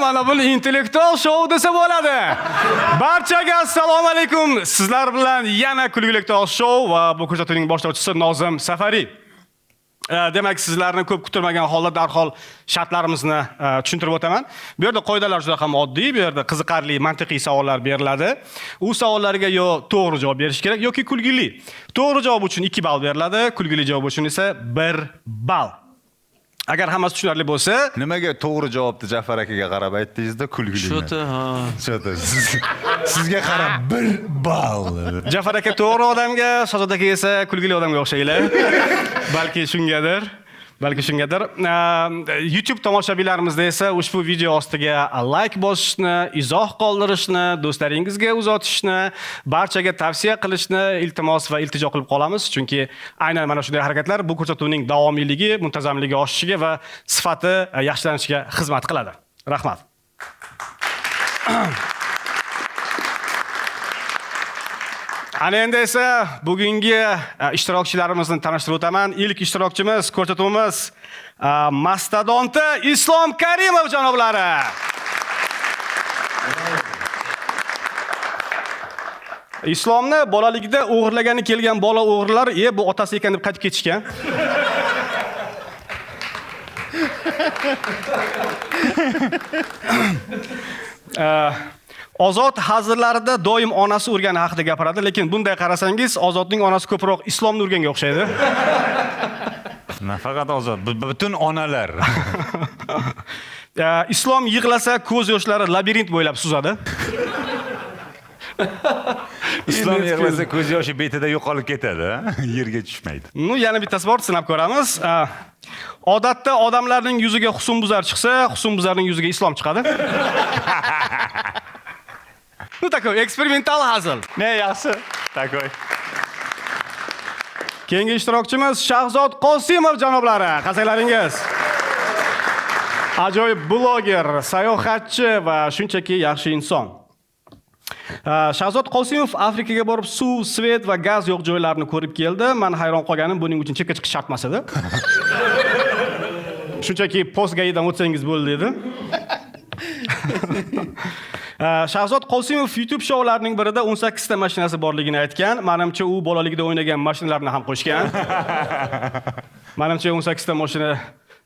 Mana buni intellektual show desa bo'ladi. Barchaga assalomu alaykum. Sizlar bilan yana kulgiliktoq show va bu ko'rsatuvning boshlovchisi Nozim Safari. Demak, sizlarni ko'p kutilmagan holda darhol shartlarimizni tushuntirib o'taman. Bu yerda qoidalar juda ham oddiy, bu yerda qiziqarli, mantiqiy savollar beriladi. U savollarga yo to'g'ri javob berish kerak yoki kulgili. To'g'ri javob uchun 2 ball beriladi, kulgili javob uchun esa 1 ball. Agar hammasi tushunarli bo'lsa, nimaga to'g'ri javobni Jafar akaga qarab aytdingizda kulgili. Shota. Sizga qarab 1 ball. Jafar aka to'g'ri odamga, Shahzod aka esa kulgili odamga o'xshaylar. Balki shungadir. YouTube tomoshabinlarimizda esa ushbu video ostiga like bosishni, izoh qoldirishni, do'stlaringizga uzatishni, barchaga tavsiya qilishni iltimos va iltijo qilib qolamiz, chunki aynan mana shunday harakatlar bu ko'rsatuvning davomiyligi, muntazamligi oshishiga va sifati yaxshilanishiga xizmat qiladi. Rahmat. Ana endi esa bugungi ishtirokchilarimizni tanishtirib o'taman. Ilk ishtirokchimiz ko'rsatuvimiz mastodonti Islom Karimov janoblari. Islomni bolaligida o'g'irlagani kelgan bola o'g'rilar, bu otasi ekan deb qaytib ketishgan. Ozod hazillarida doim onasi urgani haqida gapiradi, lekin bunday qarasangiz Ozodning onasi ko'proq islomni urganga o'xshaydi. Nafaqat Ozod, butun onalar. Islom yig'lasa ko'z yoshlari labirint bo'ylab suzadi. Islom yig'lasa ko'z yoshi betida yo'qolib ketadi, yerga tushmaydi. Yana bittasi bor, sinab ko'ramiz. Odatda odamlarning yuziga husnbuzar chiqsa, husnbuzarning yuziga islom chiqadi. Takoy, eksperimental hazil. Ne yaxshi. Takoy. Keyingi ishtirokchimiz Shahzod Qosimov janoblari. Qarsalaringiz. Ajoyib bloger, sayohatchi va shunchaki yaxshi inson. Shahzod Qosimov Afrikaga borib suv, svet va gaz yo'q joylarni ko'rib keldi. Men hayron qolganim, buning uchun chekka chiqish shart emas edi. Shunchaki postgayidan o'tsangiz bo'ldi dedi. Shahzod Qosimov YouTube shoularning birida 18 ta mashinasi borligini aytgan. Menimcha u bolaligida o'ynagan mashinalarni ham qo'shgan. Menimcha 18 ta mashina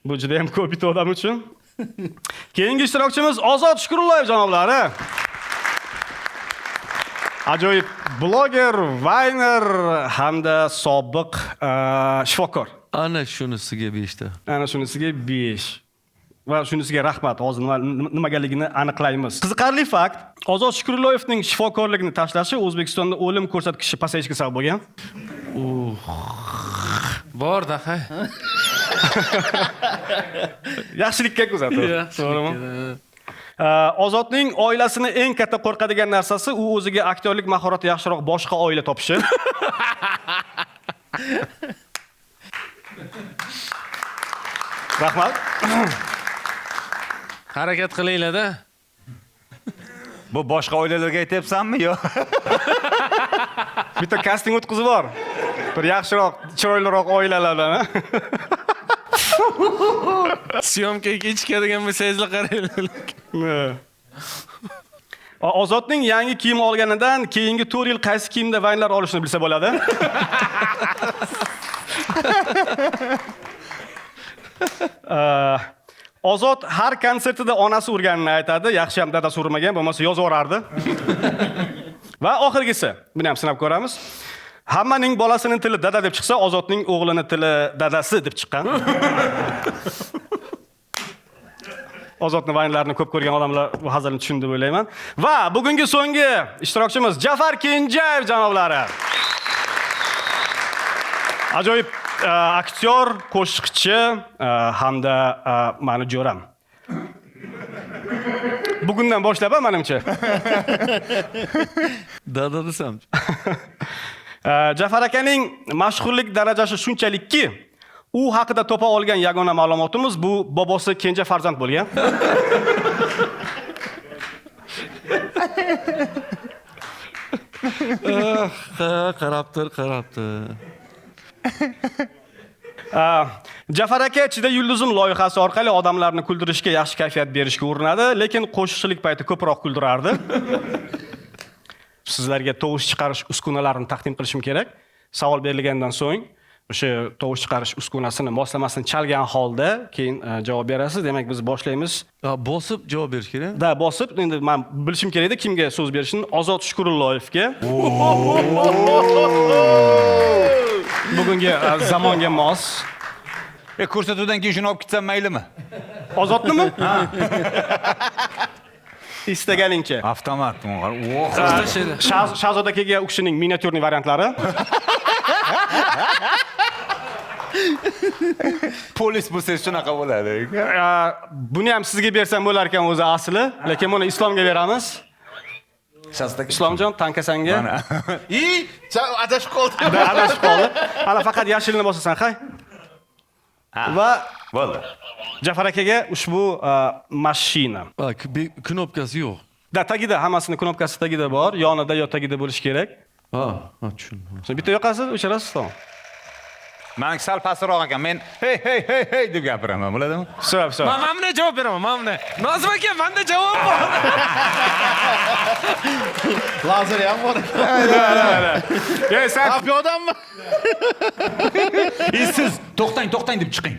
bu juda ham ko'p bitta odam uchun. Keyingi ishtirokchimiz Ozod Shukurullayev janoblari. Ajoyib bloger, vayner hamda sobiq shifokor. Ana shunisiga 5 ta. Ana shunisiga 5. Va shunisiga rahmat. Hozir nimagaligini aniqlaymiz. Qiziqarli fakt, Ozod Shukurullayevning shifokorligini tashlashi O'zbekistonda o'lim ko'rsatkichi pasayishiga sabab bo'lgan. Bor-da, ha. Yaxshilikka kuzatib. To'g'rimi? Ozodning oilasini eng katta qo'rqadigan narsasi u o'ziga aktyorlik mahorati yaxshiroq boshqa oila topishi. Rahmat. Harakat qilinglar-da. Bu boshqa oilalarga aytyapsanmi yo? Bitta casting o'tkazib bor. Bir yaxshiroq, chiroyliroq oilalardan. Syomkaga kechikadigan bo'lsangizlar qaranglar. Ozodning yangi kiyim olganidan keyingi 4 yil qaysi kiyimda vaynlar olishni bilsa bo'ladi. Ozod har konsertida onasi urganini aytadi, yaxshi ham dadasi urmagan, bo'lmasa yozib yorardi. Va oxirgisi, buni ham sinab ko'ramiz. Hammaning bolasining tili dada deb chiqsa, Ozodning o'g'lini tili dadasi deb chiqqan. Ozodning vaynlarini ko'p ko'rgan odamlar bu hazilni tushundi deb o'ylayman. Va bugungi so'nggi ishtirokchimiz Jafar Kenjayev janoblari. Ajoyib aktyor, qo'shiqchi hamda mani jo'ram. Bugundan boshlab menimcha. Dada desam. Jafar akaning mashhurlik darajasi shunchalikki, u haqida topa olgan yagona ma'lumotimiz bu bobosi kenja farzand bo'lgan. Qarabdir. Jafar aka ichida yulduzim loyihasi orqali odamlarni kuldirishga, yaxshi kayfiyat berishga urinadi, lekin qo'shiqchilik payti ko'proq kuldirardi. Sizlarga tovush chiqarish uskunalarini taqdim qilishim kerak. Savol berilgandan so'ng o'sha tovush chiqarish uskunasini moslamasini chalgan holda keyin javob berasiz. Demak, biz boshlaymiz. Bosib javob berish kerak. Da, bosib, endi men bilishim kerak edi kimga so'z berishni. Ozod Shukurulloyevga. Bugungi zamonga mos. Ko'rsatuvdan keyin shuni olib ketsam maylimi? Ozodnimi? Istaganingcha. Avtomat. Shahzoda akaga u kishining miniatyurniy variantlari. Polis bo'lsa shunaqa bo'ladi. Buni ham sizga bersam bo'lar ekan o'zi asli, lekin buni Islomga beramiz. Islomjon, tankasanga. Mana. Adashib qoldi. Adashib qoldi. Ana faqat yashilni bosasan, hay. Va bo'ldi. Jafar akaga ushbu mashina. Knopkasi yo'q. Tagida, hammasini knopkasi tagida bor, yonida yo tagida bo'lishi kerak. Tushundim. Bitta yoqasiz, o'chirasiz, tamom. Men sal pastroq ekan. Men hey deb gapiraman, bo'ladimi? So'rab. Mana buni javob beraman, mana buni. Nozim aka, menda javob bor. Lazer ham bor. Sen Piyodammi? Siz to'xtang deb chiqing.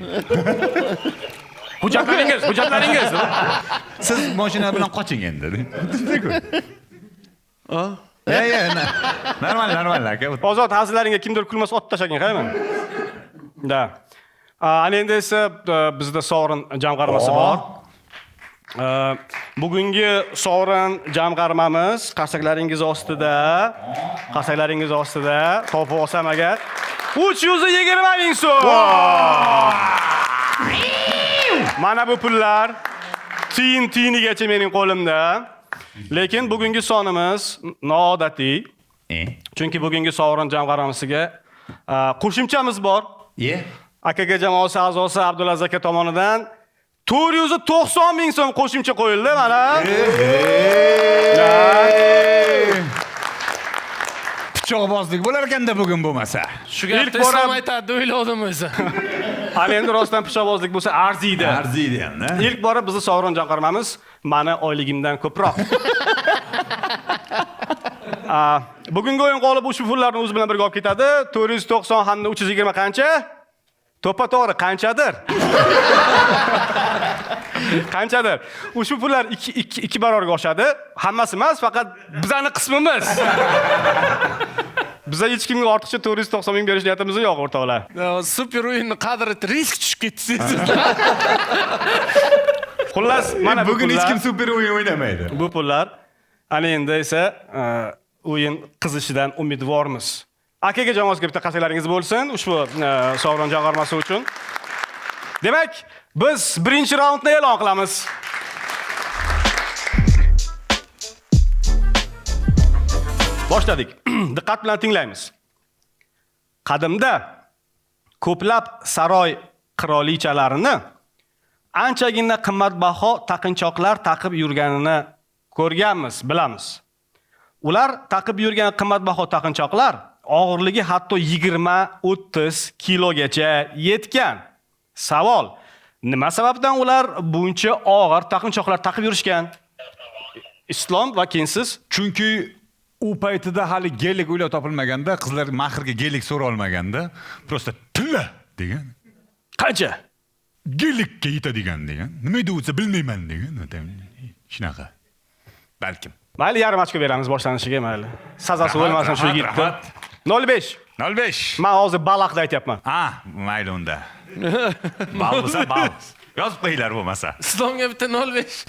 hujjatlaringiz. Siz mashina bilan qoching endi. Normal aka. Ozod hazillariga kimdir kulmas ot tashlagan, qaymi? Da. Ana endi esa bizda sovrin jamg'armasi bor. Bugungi sovrin jamg'armamiz qarsaklaringiz ostida topib olsam agar 320 ming so'm. Mana bu pullar tiyinigacha mening qo'limda. Lekin bugungi sonimiz noodatiy. Chunki bugungi sovrin jamg'armasiga qo'shimchamiz bor. Akaga jamoasi a'zosi Abdulaziz aka tomonidan 490 ming so'm qo'shimcha qo'yildi mana. Pichoqbozlik bo'lar ekanda bugun bo'lmasa. Shu gapni Islom aytadi, o'yladim o'zi. Hali endi rostdan pichoqbozlik bo'lsa arziydi. Arziydi ham-da. Ilk bora bizni sovrin jamg'armamiz mani oyligimdan ko'proq. Bugungi o'yin g'olibi ushbu pullarni o'zi bilan birga olib ketadi. 490 hamda 320 qancha? To'g'ri, qanchadir? Qanchadir? Ushbu pullar 2 barobarga oshadi. Hammasi emas, faqat bizning qismimiz. Biza hech kimga ortiqcha 490 ming berish niyatimiz yo'q, o'rtoqlar. Super o'yinni qadri risk tushib ketdi. Xullas, mana bugun hech kim super o'yin o'ynamaydi. Bu pullar ana endi esa o'yin qizishidan umidvormiz. Akaga jamoasiga bitta qarsalaringiz bo'lsin ushbu sovrin jamg'armasi uchun. Demak, biz birinchi raundni e'lon qilamiz. Boshladik. Diqqat bilan tinglaymiz. Qadimda ko'plab saroy qirolichalarini anchagina qimmatbaho taqinchoqlar taqib yurganini ko'rganmiz, bilamiz. Ular taqib yurgan qimmatbaho taqinchoqlar og'irligi hatto 20-30 kilogacha yetgan. Savol: nima sababdan ular buncha og'ir taqinchoqlar taqib yurishgan? Islom va keyinsiz. Chunki u paytida hali gelik o'ylab topilmaganda, qizlar mahrga gelik so'ra olmaganda, prosta tilla degan. Qancha? Gelikka yetadigan degan. Nima edi o'zi bilmayman degan. Shunaqa. Balkim. Mayli, yarim ochko beramiz boshlanishiga, mayli. Sazasi bo'lmasin shu yigitni. 05. 05. Men hozir baliqda aytyapman. Mayli unda. Bal bo'lsa bal. Yozib qo'yinglar bo'lmasa. Islomga bitta 05.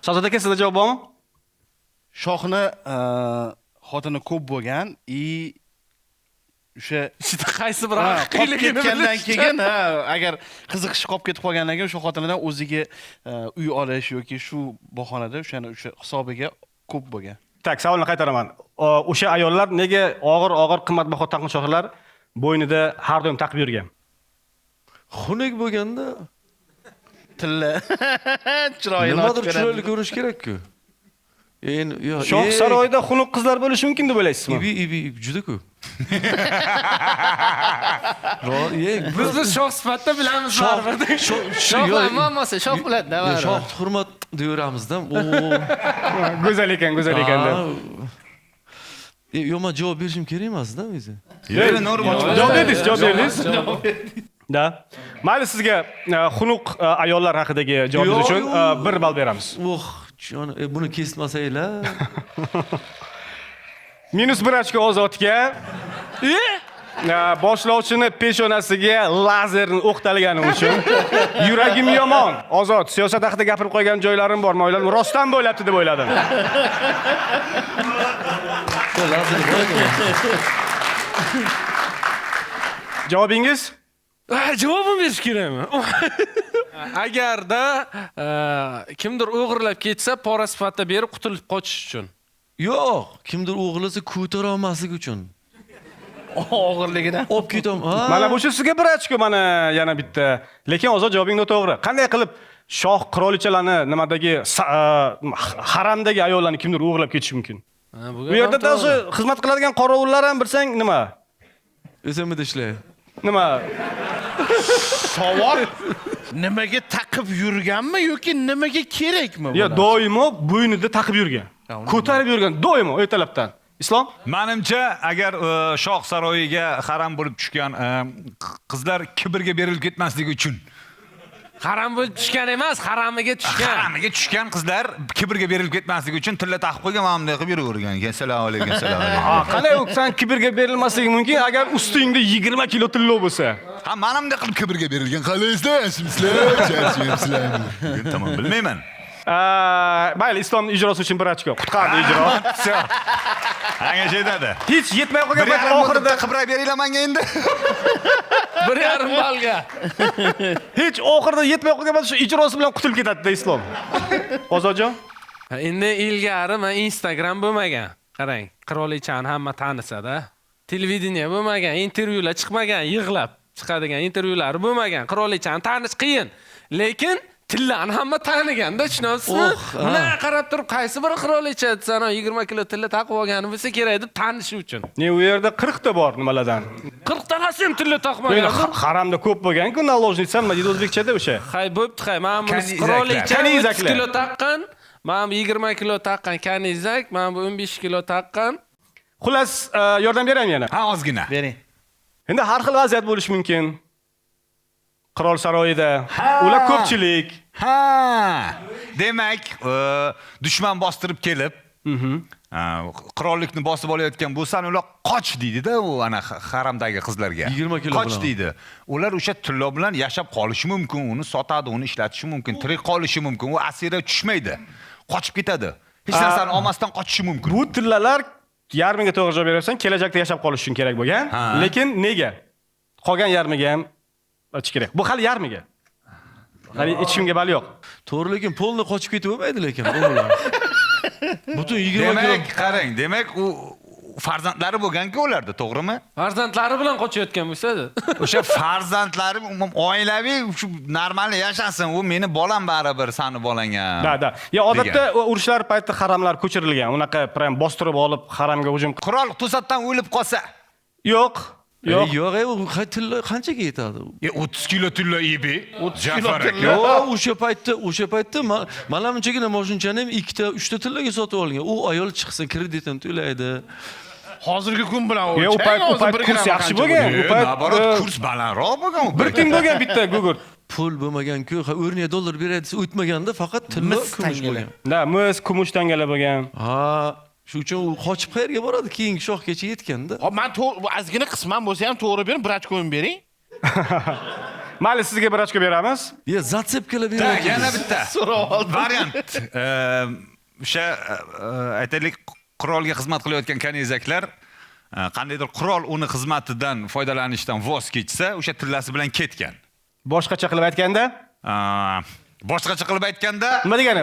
Shahzod aka, sizda javob bormi? Shohni xotini ko'p bo'lgan, o'sha qaysi bir qolib haqiyligini ketgandan bilish. keyin agar qiziqish qolib ketib qolgandan keyin shu xotinlardan o'ziga uy olish yoki shu bahonada o'sha hisobiga ko'p bo'lgan. Tak, savolni qaytaraman. O'sha ayollar nega og'ir qimmatbaho taqinchoqlar bo'ynida har doim taqib yurgan? Xunuk bo'lganda Tilla chiroyini nimadir chiroyli ko'rish kerak-ku. Endi yo, Shoh saroyida xunuk qizlar bo'lishi mumkin deb o'ylaysizmi? ibi juda-ku. Biz shoh sifatida bilamiz baribir. Shohlar muammosi, shoh biladi-da baribir. Shoh hurmat deyaveramizda. Go'zal ekan deb. Yo, men javob berishim kerak emas-da o'zi. Javob berdingiz. Da. Mayli, sizga xunuk ayollar haqidagi javobingiz uchun 1 ball beramiz. Jon, buni kesmasanglar. -1 ochko Ozodga. Boshlovchini peshonasiga lazerni o'qtalgani uchun yuragim yomon. Ozod, siyosat haqida gapirib qo'ygan joylarim bor. Mo'ylarim rostdan bo'lyapti deb o'yladim. Javobingiz? Javobim berish kerakmi? Agarda kimdir o'g'irlab ketsa, pora sifatida berib qutulib qochish uchun. Yo'q, kimdir o'g'irlasa ko'tara olmaslik uchun. Og'irligidan. Olib ketam. Mana bu sizga 1 ochko, mana yana bitta. Lekin Ozod javobing noto'g'ri. Qanday qilib shoh qirolichalarni nimadagi haramdagi ayollarni kimdir o'g'irlab ketishi mumkin? Bu yerda o'zi xizmat qiladigan qorovullar ham bilsang nima? O'zimda ishlaydi. Nima? Savol nimaga taqib yurganmi yoki nimaga kerakmi? Yo, doimo bo'ynida taqib yurgan. Ko'tarib yurgan doimo ertalabdan. Islom? Menimcha, agar shoh saroyiga haram bo'lib tushgan qizlar kibrga berilib ketmasligi uchun. Haram bo'lib tushgan emas, haramiga tushgan. Haramiga tushgan qizlar kibrga berilib ketmasligi uchun tilla taqib qo'ygan, mana bunday qilib yuravergan. Assalomu alaykum, assalomu alaykum. Qanday sen kibrga berilmasligi mumkin agar ustingda 20 kilo tilla bo'lsa? Ha, mana bunday qilib kibrga berilgan. Qalaysizlar, sizlar, charchyapsizlar. Tamam, bilmayman. Mayli, Islomning ijrosi uchun 1 ochko. Qutqardi ijro. Hanga aytadi. Hech yetmay qolgan payt oxirida qibrab beringlar menga endi. 1,5 ballga. Hech oxirida yetmay qolgan payt shu ijrosi bilan qutulib ketadi-da Islom. Ozodjon? Endi ilgari men Instagram bo'lmagan. Qarang, qirolichani hamma tanisa-da. Televideniya bo'lmagan, intervyular chiqmagan, yig'lab chiqadigan intervyulari bo'lmagan. Qirolichani tanish qiyin. Lekin tillani hamma taniganda, tushunasizmi? Mana qarab turib, qaysi bir qirolicha desana 20 kilo tilla taqib olgani bo'lsa kerak deb tanishi uchun. Ne, u yerda 40 ta bor nimalardan. 40 tanasi ham tilla taqmagan. Haramda ko'p bo'lgan-ku, naложница nima deydi o'zbekchada o'sha. Hay, bo'pti, hay. Men buni qirolicha 30 kilo taqqan, men 20 kilo taqqan kanizak, men bu 15 kilo taqqan. Xullas, yordam beraymi yana? Ha, ozgina. Bering. Endi har xil vaziyat bo'lishi mumkin. Qirol saroyida ular ko'pchilik. Ha. Demak, dushman bostirib kelib, qirollikni bosib olayotgan bo'lsa, ular qoch deydi-da, u ana haramdagi qizlarga. 20 kilo qoch deydi. Ular o'sha tillo bilan yashab qolishi mumkin, uni sotadi, uni ishlatishi mumkin, tirik qolishi mumkin. U asira tushmaydi. Qochib ketadi. Hech narsani olmasdan qochishi mumkin. Bu tillalar yarmiga to'g'ri javob berarsan, kelajakda yashab qolish uchun kerak bo'lgan. Lekin nega? Qolgan yarmiga ham ochish kerak. Bu hali yarmiga. Hali hech kimga bali yo'q. To'g'ri, lekin polni qochib ketib bo'lmaydi lekin o'g'illar. Butun 20 kilo. Demak, qarang, demak u farzandlari bo'lgan-ku ularda, to'g'rimi? Farzandlari bilan qochayotgan bo'lsa-da. O'sha farzandlari oilaviy shu normal yashasin. U meni bolam baribir, sani bolang ham. Da. Ya odatda urushlar payti haramlar ko'chirilgan. Unaqa prям bostirib olib haramga hujum. Qirol to'satdan o'lib qolsa. Yo'q. Yo'q, u qanchaga yetadi? 30 kilo tilla ibi. 30 kilo tilla. Yo'q, o'sha paytda mana bunchagina mashinchani ham 2 ta, 3 ta tillaga sotib olgan. U ayol chiqsa kreditini to'laydi. Hozirgi kun bilan u payt kurs yaxshi bo'lgan. U payt naborot kurs balandroq bo'lgan. 1 teng bo'lgan bitta gugurt. Pul bo'lmagan-ku, o'rniga dollar beradi desa o'tmaganda faqat tilla kumush bo'lgan. Da, mis, kumush tangalar bo'lgan. Ha, shu uchun u qochib qayerga boradi? Keyingi shohgacha yetganda. Hop, men ozgina qisman bo'lsa ham to'g'ri bering, 1 ochko'ni bering. Mayli, sizga 1 ochko beramiz. Ya, zatsepkalar beradi. Yana bitta. Variant. O'sha aytaylik, qirolga xizmat qilayotgan kanizaklar qandaydir qurol uni xizmatidan foydalanishdan voz kechsa, o'sha tillasi bilan ketgan. Boshqacha qilib aytganda, Boshqacha qilib aytganda nima degani?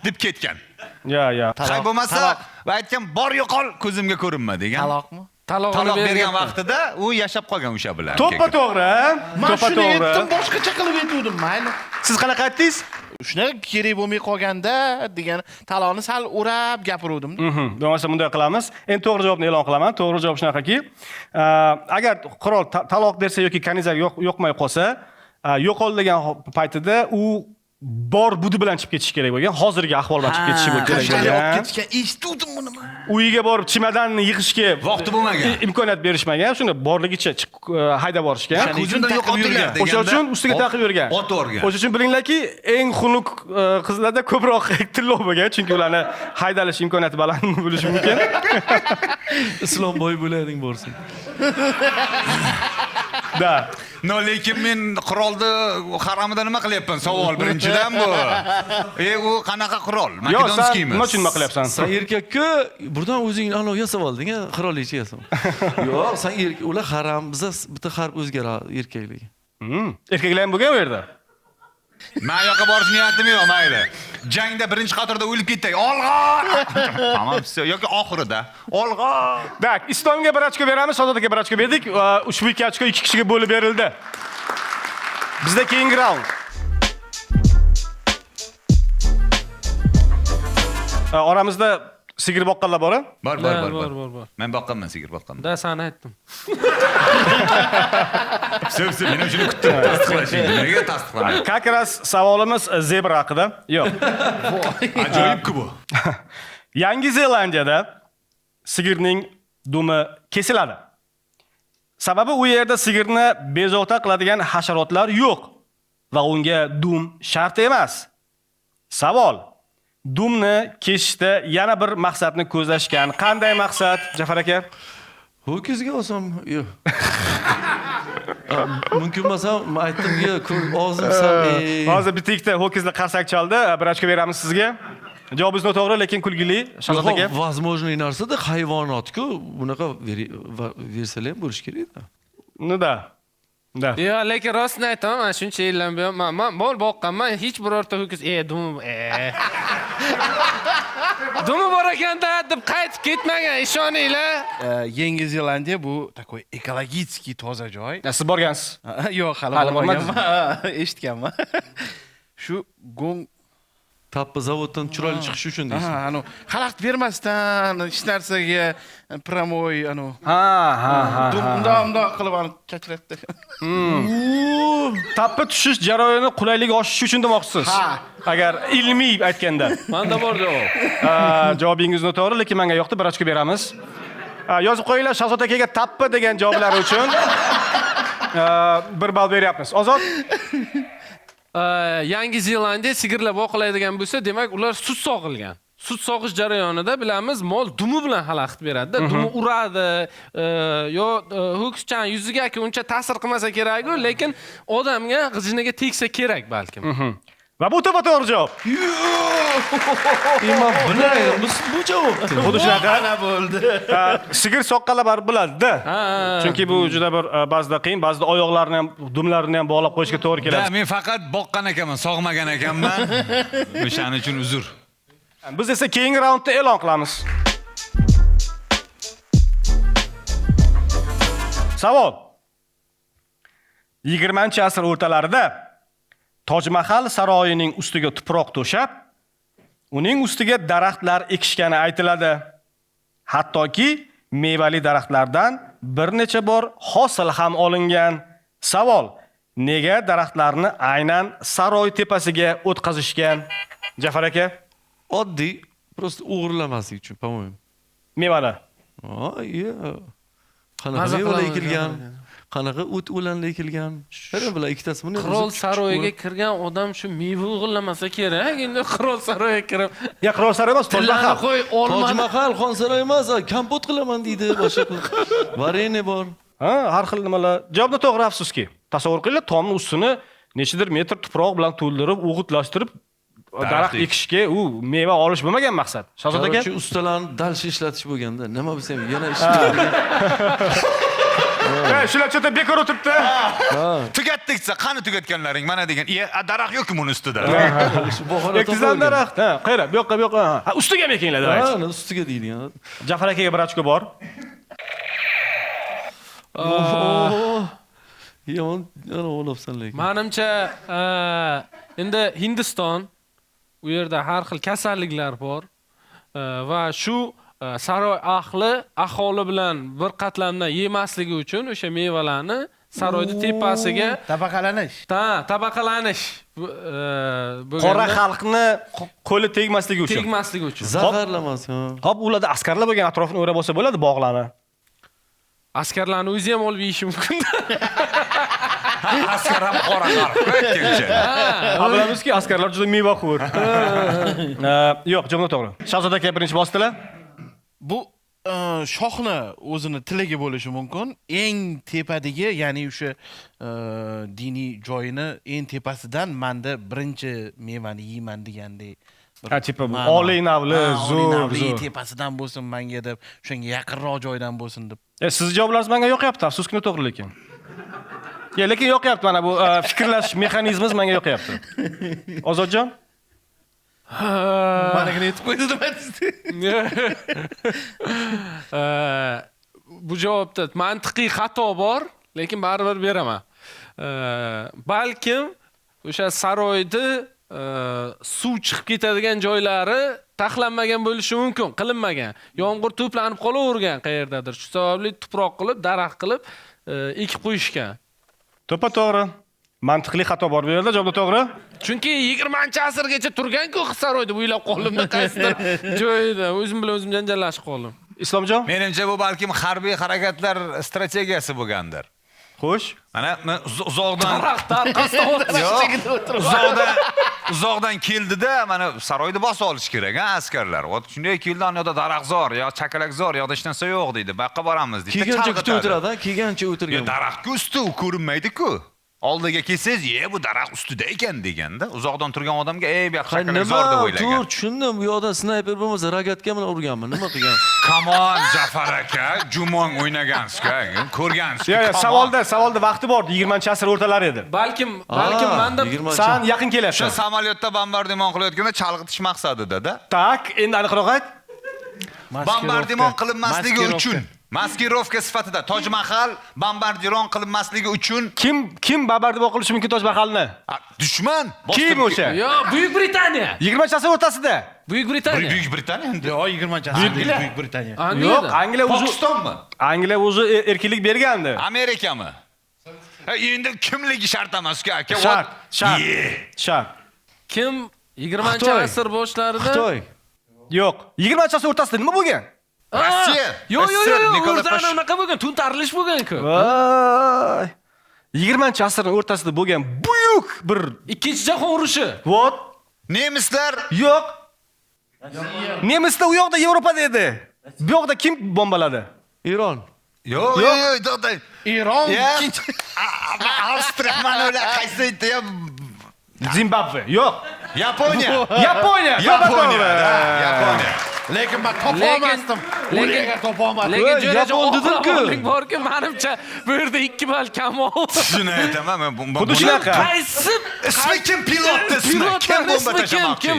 deb ketgan. Ya. Hay bo'lmasa va aytgan bor yo'qol ko'zimga ko'rinma degan. Taloqmi? Talog'ini Taloq bergan bergan vaqtida u yashab qolgan o'sha bilan. To'ppa-to'g'ri, Men shuni aytdim, to'ppa-to'g'ri. boshqacha qilib aytdim, mayli. Siz qanaqa aytdingiz? Shunaqa kerak bo'lmay qolganda degan talonni sal o'rab gapirdim. Bo'lmasa bunday qilamiz. Endi to'g'ri javobni e'lon qilaman. To'g'ri javob shunaqaki, agar qurol taloq bersa yoki kanizar yo'qmay qolsa, yo'qol degan paytida u bor budi bilan chiqib ketish kerak bo'lgan. Hozirgi ahvol bilan chiqib ketishi kerak Qashqarga olib bo'lgan. ketishga eshitdim buni. Uyiga borib chimadanni yig'ishga Vaqti bo'lmagan. Imkoniyat berishmagan. Shuni borligicha haydab borishgan. Ko'zimdan yo'qolib yurgan. O'sha uchun ustiga taqib yurgan. Ot o'rgan. O'sha uchun bilinglarki, eng xunuk qizlarda ko'proq tillov bo'lgan, chunki ularni haydalish imkoniyati baland bo'lishi mumkin. Islomboy bo'lading borsin. Da. No, lekin men qurolni haramida nima qilyapman? Savol birinchidan bu. U qanaqa qurol? Yo'q, sen Makedonskiymi? nima uchun nima qilyapsan? Sen erkakka buradan o'zing anav yasab olding, qirolicha yasab. Yo'q, sen ular haram, bizda bitta harf o'zgaradi erkaklarga. Erkaklar ham bo'lgan u yerda. Men yoqqa borish niyatim yo'q, mayli. Jangda birinchi qatorda o'lib ketay. Olg'on! Tamam, yoki oxirida. Olg'on! Tak, Islomga 1 ochko beramiz, Sozod aka 1 ochko berdik. Ushbu 2 ochko 2 kishiga bo'lib berildi. Bizda keyingi raund. Oramizda sigir boqqanlar bor-a? Bor. bor. Men boqqanman, sigir boqqanman. Da sana aytdim. Sevsi, men shuni kutdim. Tasdiqlashing. Nega tasdiqlamayapti? Как раз savolimiz zebra haqida. Yo'q. Ajoyib-ku bu. Yangi Zelandiyada sigirning dumi kesiladi. Sababi u yerda sigirni bezovta qiladigan hasharotlar yo'q va unga dum shart emas. Savol: dumni kesishda yana bir maqsadni ko'zlashgan. Qanday maqsad, Jafar aka? Ho'kizga olsam, yo'q. Mumkin bo'lsa, aytdim, og'zim sal. Hozir bitta ikkita ho'kizni qarsak chaldi. 1 ochko beramiz sizga. Javobingiz noto'g'ri, lekin kulgili. Shahzod aka. Возможный narsa-da hayvonot-ku, bunaqa versalar ham bo'lish kerak-da. Da. Yo'q, lekin rostini aytaman, men shuncha yildan buyon men bol boqqanman, hech birorta ho'kiz dumi bor ekanda deb qaytib ketmagan, ishoninglar. Yangi Zelandiya bu takoy ekologический toza joy. Siz borgansiz. Yo'q, hali bormaganman. Eshitganman. Shu gong Tappa zavoddan chiroyli chiqish uchun deysiz. xalaqit bermasdan hech narsaga promoy Ha. Unda qilib chachratdi. Tappa tushish jarayoni qulaylik oshishi uchun demoqchisiz. Agar ilmiy aytganda. Menda bor javob. Javobingiz noto'g'ri, lekin menga yoqdi, 1 ochko beramiz. Yozib qo'yinglar, Shahzod akaga tappa degan javoblari uchun 1 ball beryapmiz. Ozod? Yangi Zelandiya sigirlar boqilaydigan bo'lsa, demak ular sut sog'ilgan. Sut sog'ish jarayonida bilamiz, mol dumi bilan xalaqit beradi. Dumi uradi, yo ho'kizchan yuziga uncha ta'sir qilmasa kerak-ku, lekin odamga g'ijiniga tegsa kerak balkim. Va bu to'g'ri javob. Men bilmayman, bu javobdir. Xuddi shunaqa bo'ldi. Sigir soqqanlar baribir biladi-da. Chunki bu juda bir ba'zida qiyin, ba'zida oyoqlarini ham, dumlarini ham bog'lab qo'yishga to'g'ri keladi. Men faqat boqqan ekanman, sog'magan ekanman. O'shaning uchun uzr. Biz esa keyingi raundda e'lon qilamiz. Savol: 20-asr o'rtalarida Tojmahal saroyining ustiga tuproq to'shab, uning ustiga daraxtlar ekishgani aytiladi. Hattoki mevali daraxtlardan bir necha bor hosil ham olingan. Savol: nega daraxtlarni aynan saroy tepasiga o'tkazishgan? Jafar aka? Oddiy, просто o'g'irlamaslik uchun, по-моему. Mevalar. Qanaqa mevalar ekilgan? Qanaqa o't o'lanlar ekilgan? Shuni bilan ikkitasi buni. Qirol saroyiga kirgan odam shu meva o'g'irlamasa kerak. Endi qirol saroyiga kirib, Ya qirol saroyi emas, Tojmahal. qo'y, olma. Tojmahal xon saroyi emas, kompot qilaman deydi, boshqa qilib. Varene bor. Har xil nimalar. Javobni to'g'ri, afsuski. Tasavvur qilinglar, tomni ustini nechidir metr tuproq bilan to'ldirib, o'g'itlashtirib daraxt ekishga u meva olish bo'lmagan maqsad. Shahzod aka. Shu ustalarni dalshi ishlatish bo'lganda, nima bo'lsa ham yana ish Shular chetda bekor o'tiribdi. Tugatdik desa, qani tugatganlaring? Mana degan, daraxt yo'qmi buni ustida? shu bahona Ekizdan daraxt. Ha, qayerda? Bu yoqqa, bu yoqqa. Ha, ustiga ham ekinglar, Ha, davaychi. ustiga deydigan. Jafar akaga bir ochko bor. Yomon o'libsan lekin. Menimcha, endi Hindiston u yerda har xil kasalliklar bor va shu saroy aholi bilan bir qatlamda yemasligi uchun o'sha mevalarni saroyning tepasiga Tabaqalanish. tabaqalanish Qora xalqni qo'li tegmasligi uchun. tegmasligi uchun. Zaharlamas. Hop, ularda askarlar bo'lgan atrofini o'rab olsa bo'ladi bog'larni. Askarlarni o'zi ham olib yeyishi mumkin. Askar ham qora xalq. Bilamizki, askarlar juda mevaxo'r. Yo'q, javob to'g'ri. Shahzod aka birinchi bosdilar. Bu shoxni o'zini tilagi bo'lishi mumkin. Eng tepadagi, ya'ni o'sha diniy joyini eng tepasidan menda birinchi mevani yeyman degandek. Ha, tipa oliy navli, zo'r, zo'r. tepasidan bo'lsin menga deb, o'shanga yaqinroq joydan bo'lsin deb. Sizni javoblaringiz menga yoqyapti, afsuski to'g'ri lekin. Lekin yoqyapti mana bu fikrlash mexanizmingiz menga yoqyapti. Ozodjon? Manigina yetib qo'ydi deb aytdi. Bu javobda mantiqiy xato bor, lekin baribir beraman. Balkim o'sha saroyda suv chiqib ketadigan joylari taxlanmagan bo'lishi mumkin, qilinmagan. Yomg'ir to'planib qolavergan qayerdadir. Shu sababli tuproq qilib, daraxt qilib ekib qo'yishgan. To'g'ri. Mantiqli xato bor bu yerda, javob to'g'ri. Chunki 20-asrgacha turgan-ku saroyda o'ylab qoldim-da qaysidir joyda. O'zim bilan o'zim janjallashib qoldim. Islomjon? Menimcha bu balkim harbiy harakatlar strategiyasi bo'lgandir. Xo'sh. Mana uzoqdan Qasddan uzoqdan keldida mana saroyni bosib olish kerak, askarlar. Shunday keldi, yo'da daraxtzor yo chakalakzor yo'da hech narsa yo'q deydi. Bu yoqqa boramiz deydi. Kelgancha kutib o'tiradi, kelgancha o'tirgan. Daraxtga usti u ko'rinmaydi-ku. Oldiga kelsangiz, bu daraxt ustida ekan deganda, uzoqdan turgan odamga, bu yoq chakalakzor deb o'ylagan. To'g'ri, tushundim. Bu yoqda snayper bo'lmasa, rogatka bilan urganmi? Nima qilgan? Come on, Jafar aka, jumon o'ynagansiz-ku, ko'rgansiz-ku. Savolda vaqti bor, 20-asr o'rtalari edi. balkim menda San yaqin kelyapsan. O'sha samolyotda bombardimon qilayotganda chalg'itish maqsadida-da. Tak, endi aniqroq ayt. Bombardimon qilinmasligi uchun, maskirovka sifatida Toj Mahal bombardimon qilinmasligi uchun Kim bombardimon qilishi mumkin Toj Mahalni? dushman. Kim o'sha? Yo, Buyuk Britaniya. 20-asr o'rtasida. Buyuk Britaniya. Buyuk Britaniya endi. Yo, 20-asr Buyuk Britaniya. Yo'q, Angliya o'zi Pokistonmi? Angliya o'zi erkinlik bergandi. Amerikami? Endi kimligi shart emas-ku aka. Shart. Kim 20-asr boshlarida? Xitoy. Yo'q, 20-asr o'rtasida nima bo'lgan? Rossiya. Yo'q, Nikolay o'zlari unaqa bo'lgan, to'ntarilish bo'lgan-ku. Voy. 20-asrning o'rtasida bo'lgan buyuk bir Ikkinchi jahon urushi. What? Nemislar Yo'q. Nemislar u yoqda Yevropada edi. Bu yoqda kim bombaladi? Iron. yo'q, Iron ikkinchi Avstriya mana ular qaysi aytdi? Zimbabve. Yo'q. Yaponiya. Yaponiya. Lekin men topa olmasdim. Lekin topa olmadim. Lekin jo'racha Yapon dedim-ku. borki, menimcha bu yerda 2 ball kam ol. Shuni aytaman men. Xuddi shunaqa. Qaysi Ismi kim pilotni ismi? Kim bomba tashlamoqchi? kim?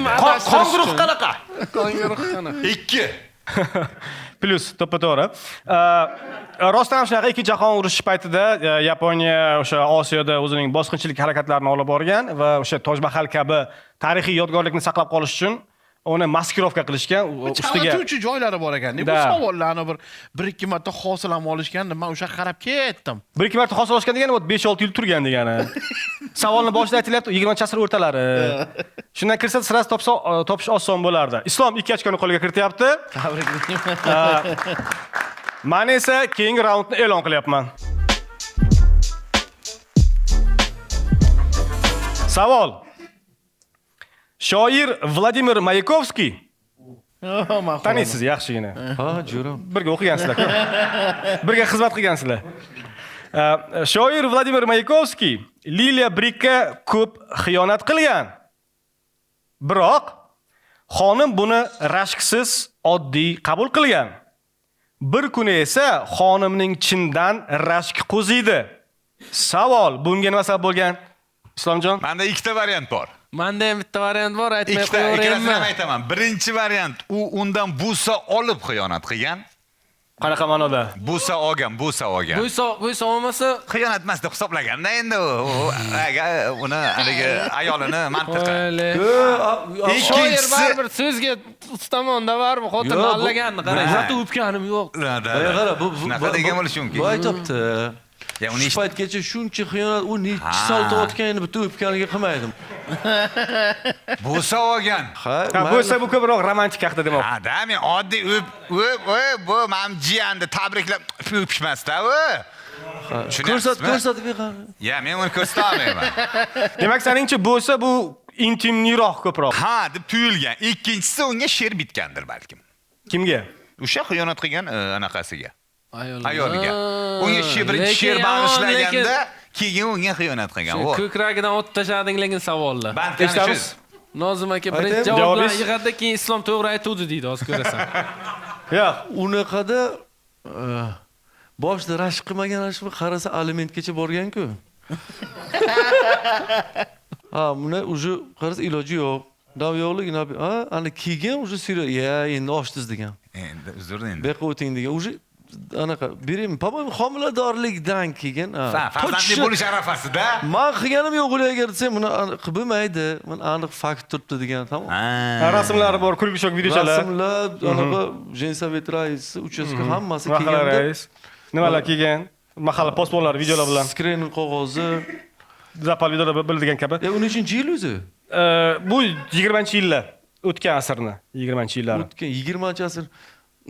Qonguruq qanaqa? Qonguruq qanaqa? 2. Plus to'g'ri. Rostdan ham shunaqa ikkinchi jahon urushi paytida Yaponiya o'sha Osiyoda o'zining bosqinchilik harakatlarini olib borgan va o'sha Toj Mahal kabi tarixiy yodgorlikni saqlab qolish uchun uni maskirovka qilishgan, ustiga chalg'ituvchi joylari bor ekan. Bu savollarni bir ikki marta hosilam olishganda men o'sha qarab ketdim. Bir ikki marta hosil olishgan degani 5-6 yil turgan degani. Savolni boshida aytilyapti 20-asr o'rtalari. Shundan kirsa sirasi topish oson bo'lardi. Islom 2 ochkoni qo'lga kirityapti. Men esa keyingi raundni e'lon qilyapman. Savol. Shoir Vladimir Mayakovskiy. Taniysiz yaxshigina. Ha, jo'ram. Birga o'qigansizlar. Birga xizmat qilgansizlar. Shoir Vladimir Mayakovskiy Liliya Brikka ko'p xiyonat qilgan. Biroq xonim buni rashksiz oddiy qabul qilgan. Bir kuni esa xonimning chindan rashk qo'ziydi. Savol, bunga nima sabab bo'lgan? Islomjon? Menda ikkita variant bor. Menda ham bitta variant bor, aytmay Ikkitasini ham qo'yaverayman. aytaman. Birinchi variant, u undan busa olib xiyonat qilgan. Qanaqa ma'noda? Busa olgan. Bo'ysa olmasa, Xiyonat emas deb hisoblaganda endi uni haligi ayolini mantiqi. shoir baribir so'zga ustamanda baribir xotin Yo'q, bu- allaganni qarang. Hatto o'pganim yo'q. Qara, bu Shunaqa degan bo'lishi mumkin. Bu aytibdi. Ya uni Shu paytgacha shuncha xiyonat, u necha soat o'tganini bitta o'pganiga qilmaydim. busa olgan. Ha, Bo'lsa bu ko'proq romantik haqida demoqchi. Ha, da men oddiy bu men jiyanni tabriklab o'pishmasda u. ko'rsatib qara. Ya, men uni ko'rsata olmayman. Demak, seningcha bo'lsa bu intimniroq ko'proq. Ha, deb tuyulgan. Ikkinchisi unga she'r bitgandir balkim. Kimga? O'sha xiyonat qilgan anaqasiga. Ayoliga. Ayoliga. Unga birinchi she'r bag'ishlaganda keyin unga xiyonat qilgan. O. Ko'kragidan ot tashlading lekin savollar. Bandkani Eshitamiz. Nozim aka Aytaymi? birinchi javobdan Javobingiz? yig'adi, keyin Islom to'g'ri aytuvdi deydi, hozir ko'rasan. Yo'q. Unaqada boshda rashk qilmagan shu qarasa alimentgacha borgan-ku. Ha, buni уже qarasa iloji yo'q. Dav yo'qlik, ha, ana keyin уже seriyo, ya, endi ochdiz degan. Endi uzr endi. Beqa o'ting degan. Уже anaqa beraymi? По-моему, homiladorlikdan keyin, Farzandli bo'lish arafasida. Men qilganim yo'q ular agar desam, buni qilib bo'lmaydi. Men aniq fakt turibdi degan, tamom. Rasmlari bor, kulgi shok videochalar. Rasmlar, anaqa Jensovet raisi, uchastka hammasi Mahalla kelganda. rais. Nimalar kelgan? Mahalla postbonlar videolar bilan. Skrin qog'ozi. Zapal videolar bildigan kabi. 13 yil o'zi. Bu 20-yillar, o'tgan asrni, 20-yillar. O'tgan 20-asr.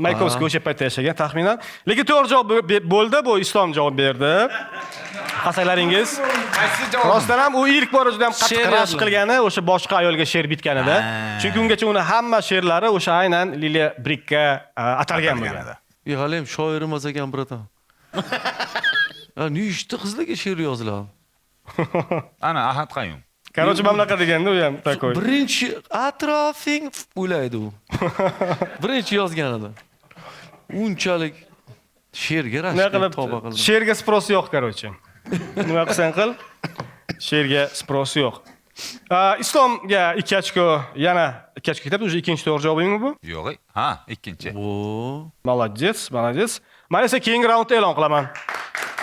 Maykovskiy o'sha paytda yashagan taxminan. Lekin to'g'ri javob bo'ldi, bu Islom javob berdi. Qasanglaringiz. Qaysi javob? Rostdan ham u ilk bor juda ham qattiq She'r rashk qilgani o'sha boshqa ayolga she'r bitganida. Chunki ungacha uni hamma she'rlari o'sha aynan Liliya Brikka atalgan bo'lgan. Yig'alim shoir emas ekan, bratan. Nechta qizlarga she'r yoziladi? Ana Ahad Qayum. Короче, mamlakat deganda u ham takoy. Birinchi atrofing o'ylaydi u. Birinchi yozganida. Unchalik she'rga rashk toba qildi. She'rga sprosi yo'q, короче. Nima qilsang qil, she'rga sprosi yo'q. Islomga 2 ochko, yana 2 ochko ketadi. Уже ikkinchi to'g'ri javobingmi bu? Yo'q. Ha, ikkinchi. O, Молодец, молодец. Mana esa keyingi raundda e'lon qilaman.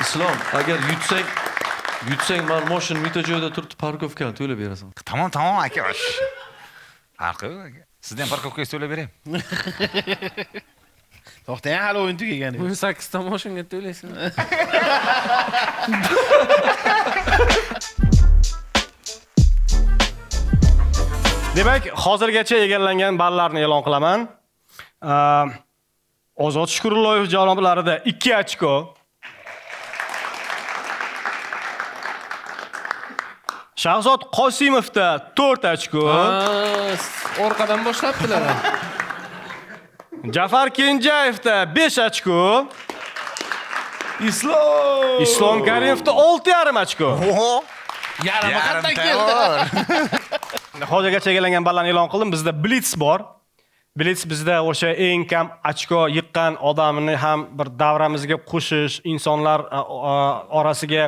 Islom, agar yutsang, men mashina mita joyda turib parkovkani to'lab berasan. Tamom aka. Farqi yo'q aka. Sizdan parkovkaga to'lab beray. To'xtang, hali o'yin tugagan edi. 18 ta mashinaga to'laysan. Demak, hozirgacha egallangan ballarni e'lon qilaman. Ozod Shukurulloyev janoblarida 2 ochko. Shahzod Qosimovda 4 ochko. Orqadan boshlabdilar. Jafar Kenjayevda 5 ochko. Islom Karimovda 6,5 ochko. Oho. Yarimi qatdan keldi. Hozirgacha egallangan ballarni e'lon qildim. Bizda Blitz bor. Blitz bizda o'sha eng kam ochko yiqqan odamni ham bir davramizga qo'shish, insonlar orasiga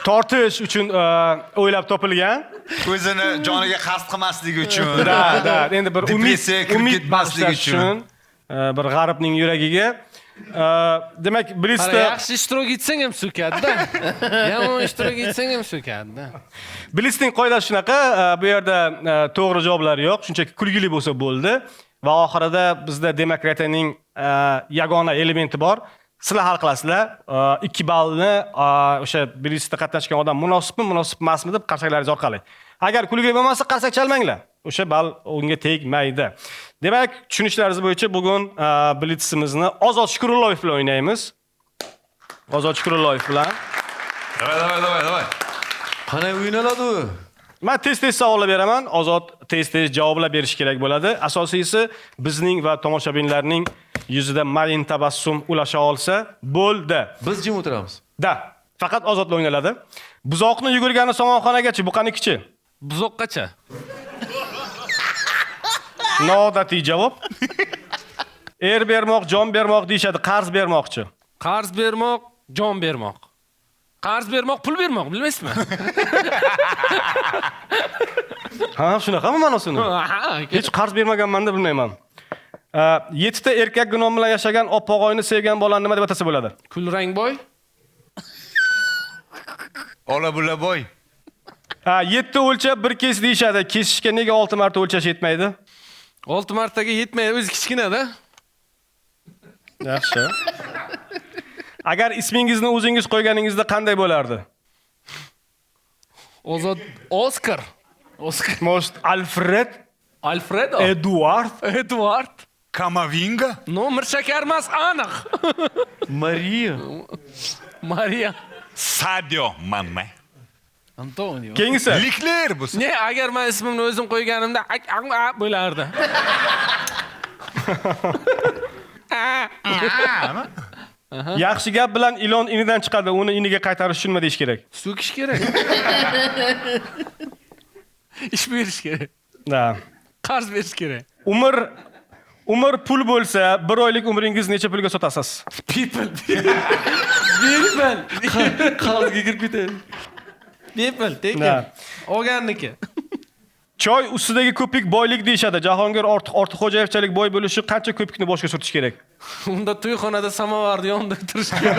tortish uchun o'ylab topilgan. O'zini joniga qasd qilmasligi uchun. Da, endi bir umid bag'ishlash uchun bir g'arbning yuragiga. Demak, Blitzda Yaxshi ishtirok etsang ham so'kadi-da. Yomon ishtirok etsang ham so'kadi-da. Blitzning qoidasi shunaqa, bu yerda to'g'ri javoblar yo'q, shunchaki kulgili bo'lsa bo'ldi va oxirida bizda demokratiyaning yagona elementi bor. Sizlar hal qilasizlar. 2 ballni o'sha Blitzda qatnashgan odam munosibmi, munosib emasmi deb qarsaklaringiz orqali. Agar kulgili bo'lmasa, qarsak chalmanglar. O'sha ball unga tegmaydi. Demak, tushunishlaringiz bo'yicha bugun Blitzimizni Ozod Shukurulloyev bilan o'ynaymiz. Ozod Shukurulloyev bilan. Davay. Qanday o'ynaladi u? Men tez-tez savollar beraman. Ozod tez-tez javoblar berish kerak bo'ladi. Asosiysi bizning va tomoshabinlarning yuzida mayin tabassum ulasha olsa bo'ldi. Biz jim o'tiramiz. Da, faqat Ozodla o'ynaladi. Buzoqni yugurgani somonxonagachi, bu qanikichi? Buzoqqacha. Noodatiy javob. Er bermoq, jon bermoq deyshadi, qarz bermoqchi. Qarz bermoq, jon bermoq. Qarz bermoq, pul bermoq, bilmaysizmi? Ha, shunaqami ma'nosini? Hech qarz bermaganman-da, bilmayman. 7 ta erkak gunom bilan yashagan oppoq-oyni sevgan bolani nima deb atasa bo'ladi? Kulrangboy. Ola bulla boy. 7 o'lchab bir kes deyshadi. Kesishga nega 6 marta o'lchash yetmaydi? 6 martaga yetmaydi, o'zi kichkina-da. Yaxshi. Agar ismingizni o'zingiz qo'yganingizda qanday bo'lardi? Ozod Oskar. Most Alfred, Alfredo. Eduard, Edward. Kamavinga. Nomer shakar emas, aniq. Mariya. Maria. Sadio Mane. Antonio. keyingisi. Likler bu. Ne, agar men ismimni o'zim qo'yganimda bo'lardi. Yaxshi gap bilan ilon inidan chiqadi, uni iniga qaytarish uchun nima deyish kerak? So'kish kerak. Ish berish kerak. Ha. Qarz berish kerak. Umr pul bo'lsa, 1 oylik umringiz necha pulga sotasiz? People. Qarzga kirib ketadi. People, tekin. Ha. Olganniki. Choy ustidagi ko'pik boylik deyshadi. Jahongir Ortiqxo'jayevchalik boy bo'lishi qancha ko'pikni boshga surtish kerak? Unda to'yxonada samovarni yonida turish kerak.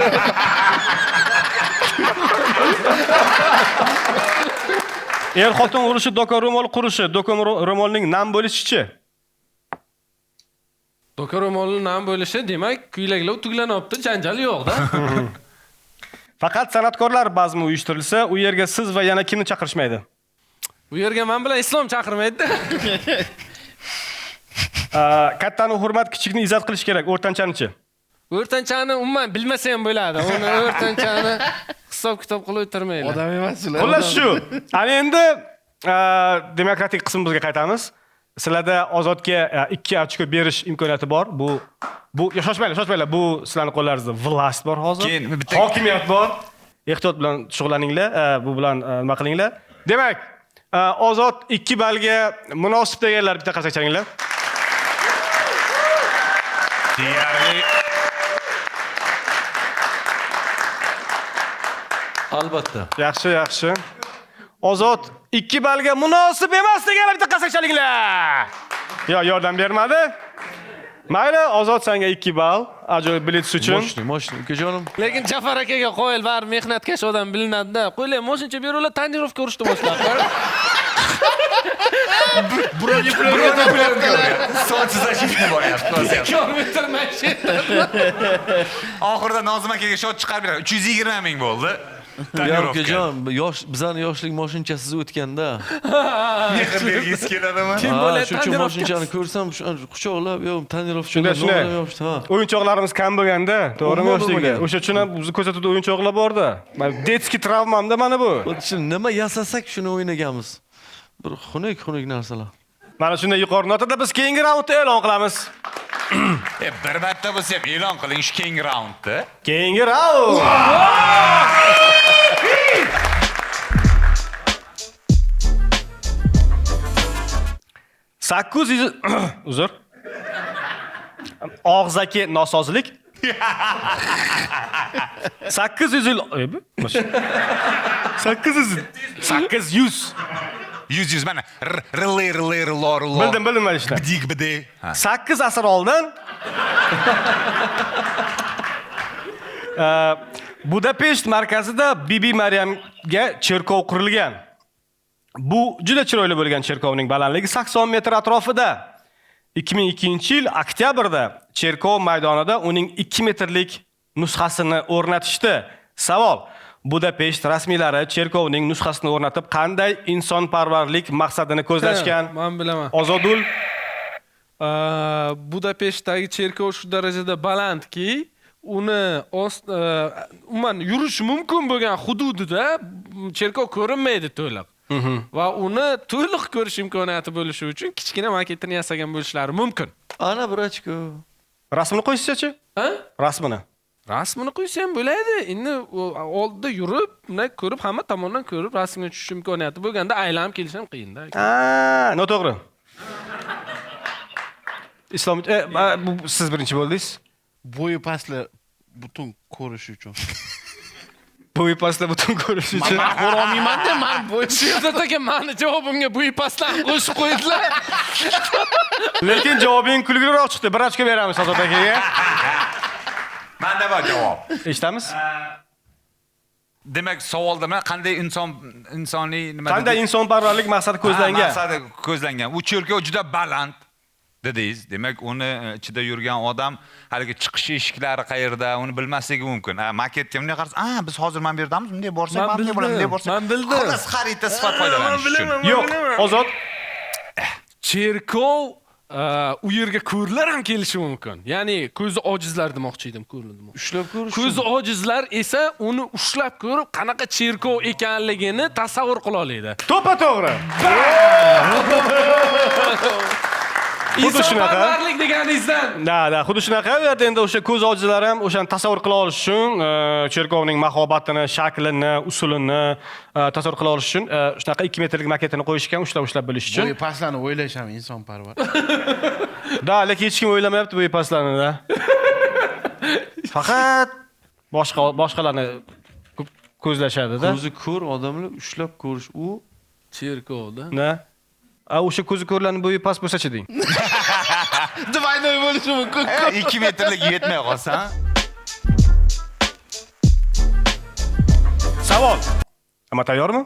Er-xotin urushi, doka ro'mol qurishi, doka ro'molning nam bo'lishichi? Doka ro'molning nam bo'lishi, demak, kuylaklar tuglanyapti, janjal yo'q-da. Faqat san'atkorlar bazmi uyushtirilsa, u yerga siz va yana kimni chaqirishmaydi? Bu yerga men bilan islom chaqirmaydi. Kattani hurmat, kichikni izzat qilish kerak, o'rtanchanichi? O'rtanchani umuman bilmasa ham bo'ladi. Uni o'rtanchani hisob-kitob qilib o'tirmaydi. Odam emaslar. Xullas shu. Ana endi demokratik qismimizga qaytamiz. Sizlarda Ozodga 2 ochko berish imkoniyati bor. Bu shoshmanglar. Bu sizlarning qo'llaringizda vlast bor hozir. Keyin bitta- Hokimiyat bor. Ehtiyot bilan shug'ullaninglar, bu bilan nima qilinglar. Demak, Ozod 2 ballga munosib deganlar bitta qarsak chalinglar. Deyarli Albatta. Yaxshi. Ozod 2 ballga munosib emas deganlar bitta qarsak chalinglar. Yordam bermadi. Mayli, Ozod senga 2 ball ajoyib biletish uchun. Moshni, ukajonim. Lekin Jafar akaga qo'yil, bari mehnatkash odam bilinadi-da. Qo'ylar, mo'shincha beruvlar, tonirovka urishni boshladi. so'tsiz ashirni bo'lyapti. Kilometr mashina. Oxirida Nozim akaga shot chiqarib beradi. 320 ming bo'ldi. Ya ukajon, bizani yoshlik mashinchasiz o'tganda. Mehr bergisi keladimi? Kim bo'ladi? Shu uchun mashinchani ko'rsam, quchoqlab, yo, tonirovka Shunday. yopishdi, ha. O'yinchoqlarimiz kam bo'lganda, to'g'rimi Umuman yoshlikda? bo'lmagan. O'sha uchun ham bizni ko'rsatuvda o'yinchoqlar bor-da. Detskiy travmamda mana bu. Nima yasasak shuni o'ynaganmiz. Bir xunuk narsalar. Mana shunday yuqori notada biz keyingi raundni e'lon qilamiz. Bir marta bo'lsa ham e'lon qiling shu keyingi raundni. Keyingi raund. Uzr. Og'zaki nosozlik. 800 yil. 800. 100 mana lor. Bildim mana ishni. Bidik bidi. 8 asr oldin Budapesht markazida Bibi Maryamga cherkov qurilgan. Bu juda chiroyli bo'lgan cherkovning balandligi 80 metr atrofida. 2002-yil oktyabrda cherkov maydonida uning 2 metrlik nusxasini o'rnatishdi. Savol: Budapesht rasmiylari cherkovning nusxasini o'rnatib qanday insonparvarlik maqsadini ko'zlashgan? Men bilaman. Ozodul Budapeshtdagi cherkov shu darajada balandki, uni umuman yurish mumkin bo'lgan hududida cherkov ko'rinmaydi to'liq. Va uni to'liq ko'rish imkoniyati bo'lishi uchun kichkina maketini yasagan bo'lishlari mumkin. Ana bir ochko. rasmini qo'yishsa-chi? Ha? Rasmini. Rasmini qo'ysa ham bo'ladi. Endi oldida yurib, bunday ko'rib, hamma tomondan ko'rib, rasmga tushish imkoniyati bo'lganda aylanib kelish ham qiyin-da. Noto'g'ri. Islom, siz birinchi bo'ldingiz. Bo'yi pastlar butun ko'rish uchun. Bo'yi pastlar butun ko'rish uchun. Men ko'ra olmayman-da, men bo'yi Sherzod aka meni javobimga bo'yi pastlarni qo'shib qo'ydilar. Lekin javobing kulgiliroq chiqdi. Bir ochko beramiz Sherzod akaga. Menda bor javob. Eshitamiz? Demak, savolda men qanday insoniy nima Qanday insonparvarlik maqsadi ko'zlangan? Maqsadi ko'zlangan. U cherkov juda baland dedingiz. Demak, uni ichida yurgan odam haligi chiqish eshiklari qayerda, uni bilmasligi mumkin. Maketga bunday qarasa, biz hozir men bu yerdamiz, bunday borsak, bunday bo'ladi, bunday borsak. Men bildim. Xolos xarita sifat foydalanish uchun. Yo'q, Ozod. Cherkov u yerga ko'rlar ham kelishi mumkin. Ya'ni ko'zi ojizlar demoqchi edim, ko'rildi. Ushlab ko'rish. Ko'zi ojizlar esa uni ushlab ko'rib, qanaqa cherkov ekanligini tasavvur qila oladi. To'g'ri. Insonparvarlik deganingizdan. Da, xuddi shunaqa. U yerda endi o'sha ko'z ojizlar ham o'shani tasavvur qila olish uchun, cherkovning mahobatini, shaklini, usulini tasavvur qila olish uchun shunaqa 2 metrlik maketini qo'yishgan, ushlab bilish uchun. bo'yi pastlarni o'ylash ham insonparvar. Da, lekin hech kim o'ylamayapti bu paslarni da. Faqat boshqalarni ko'zlashadi-da. Ko'zi ko'r odamlar ushlab ko'rish u Cherkovda. Na? O'sha ko'zi ko'rlarning bo'yi past bo'lsa-chi deng. Двойной bo'lishi mumkin. 2 metrlik yetmay qolsa. Savol. Hamma tayyormi?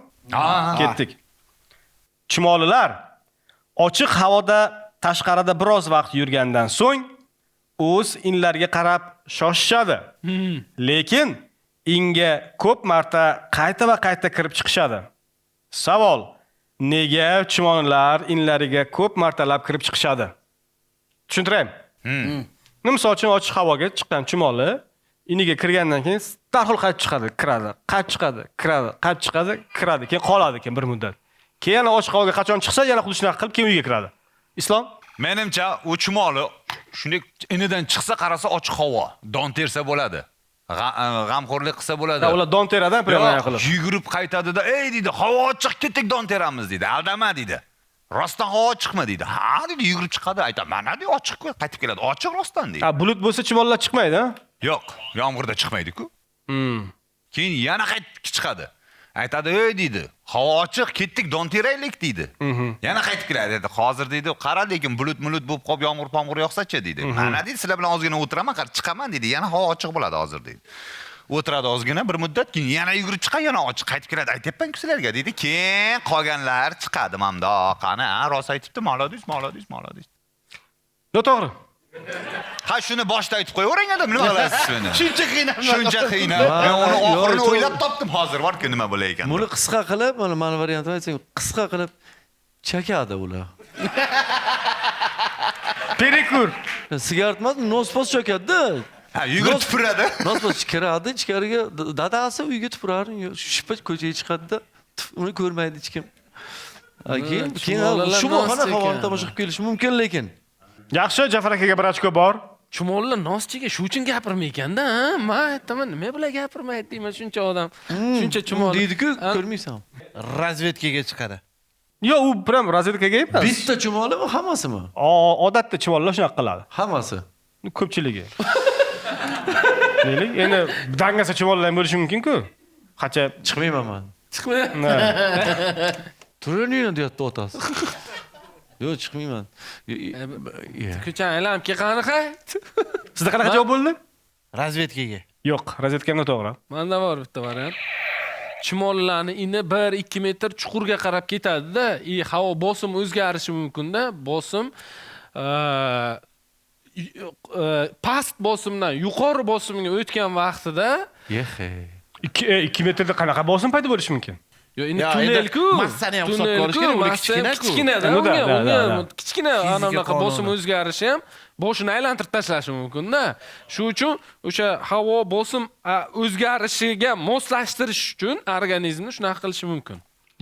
Ketdik. Chumolilar ochiq havoda tashqarida biroz vaqt yurgandan so'ng o'z inlariga qarab shoshishadi. Lekin inga ko'p marta qayta va qayta kirib chiqishadi. Savol: nega chumolilar inlariga ko'p martalab kirib chiqishadi? Tushuntiray. Misol uchun ochiq havoga chiqqan chumoli iniga kirgandan keyin darhol qaytib chiqadi, kiradi, qaytib chiqadi, kiradi, qaytib chiqadi, kiradi, keyin qoladi keyin bir muddat. Keyin yana ochiq havoga qachon chiqsa, yana xuddi shunaqa qilib keyin uyga kiradi. Islom? Menimcha, u chumoli shunday inidan chiqsa, qarasa ochiq havo, don tersa bo'ladi. G'amxo'rlik qilsa bo'ladi. Ular don teradan premaya qilib. Yugurib qaytadi-da, "Ey" deydi, "Havo ochiq, ketdik, don teramiz" deydi. Aldama deydi. Rostdan havo ochiqmi deydi. "Ha" deydi, yugurib chiqadi. Aytaman, "Mana deydi, ochiq-ku", qaytib keladi. "Ochiq rostdan" deydi. Bulut bo'lsa chumollar chiqmaydi, ha? Yo'q, yomg'irda chiqmaydi-ku. Keyin yana qaytib chiqadi. Aytadi, "Ey" deydi, "Havo ochiq, ketdik, don teraylik" deydi. Yana qaytib keladi. Dedi, "Hozir" deydi, "Qara, lekin bulut bo'lib qolib yomg'ir yog'sa-chi" deydi. "Mana" deydi, "Sizlar bilan ozgina o'tiraman, qara chiqaman" deydi. "Yana havo ochiq bo'ladi hozir" deydi. O'tiradi ozgina bir muddat, keyin yana yugurib chiqadi, yana ochiq qaytib keladi. "Aytyapman-ku sizlarga" deydi. Keyin qolganlar chiqadi mamdoq. Qani, rost aytibdi, molodiz. Noto'g'ri. Ha, shuni boshda aytib qo'yavering edim, nima qilasiz shuni? Shuncha qiynab. Shuncha qiynab. Men uni oxirini o'ylab topdim hozir, borku nima bo'lar ekan. buni qisqa qilib, mana meni variantini aytsang, qisqa qilib chakadi ular. Perikur. Sigaret emas, nospoz chakadi-da. Ha, yugurib tupuradi. Nospoz kiradi, ichkariga dadasi uyga tupurar, shippa ko'chaga chiqadi-da, uni ko'rmaydi hech kim. Keyin shu xona havoni tomosha qilib kelish mumkin, lekin Yaxshi, Jafar akaga bir ochko bor. Chumollar noschiga shu uchun gapirmaykanda, men aytaman, nima bilan gapirmaydi deyman, shuncha odam, shuncha chumol deydi-ku, ko'rmaysan. Razvedkaga chiqadi. Yo'q, u prям razvedkaga emas. Bitta chumolimi, hammasimi? Odatda chumollar shunaqa qiladi. Hammasi. Ko'pchiligi. Deylik, endi dangasa chumollar ham bo'lishi mumkin-ku. Qancha Chiqmayman men. chiqmaydi. Turiningni deyapti otasi. Yo'q, chiqmayman. Ko'chani aylanib kelqani qayt. Sizda qanaqa javob bo'ldi? Razvedkaga. Yo'q, razvedka noto'g'ri. Menda bor bitta variant. Chumollarni ini 1-2 metr chuqurga qarab ketadi-da, havo bosimi o'zgarishi mumkin-da, bosim past bosimdan yuqori bosimga o'tgan vaqtida 2 metrda qanaqa bosim paydo bo'lishi mumkin? Yo'q, endi tunnel-ku. Massani ham hisobga olish kerak, uni kichkina-da, kichkina anaqa bosim o'zgarishi ham boshini aylantirib tashlashi mumkin-da. Shuning uchun o'sha havo bosim o'zgarishiga moslashtirish uchun organizmni shunaqa qilishi mumkin.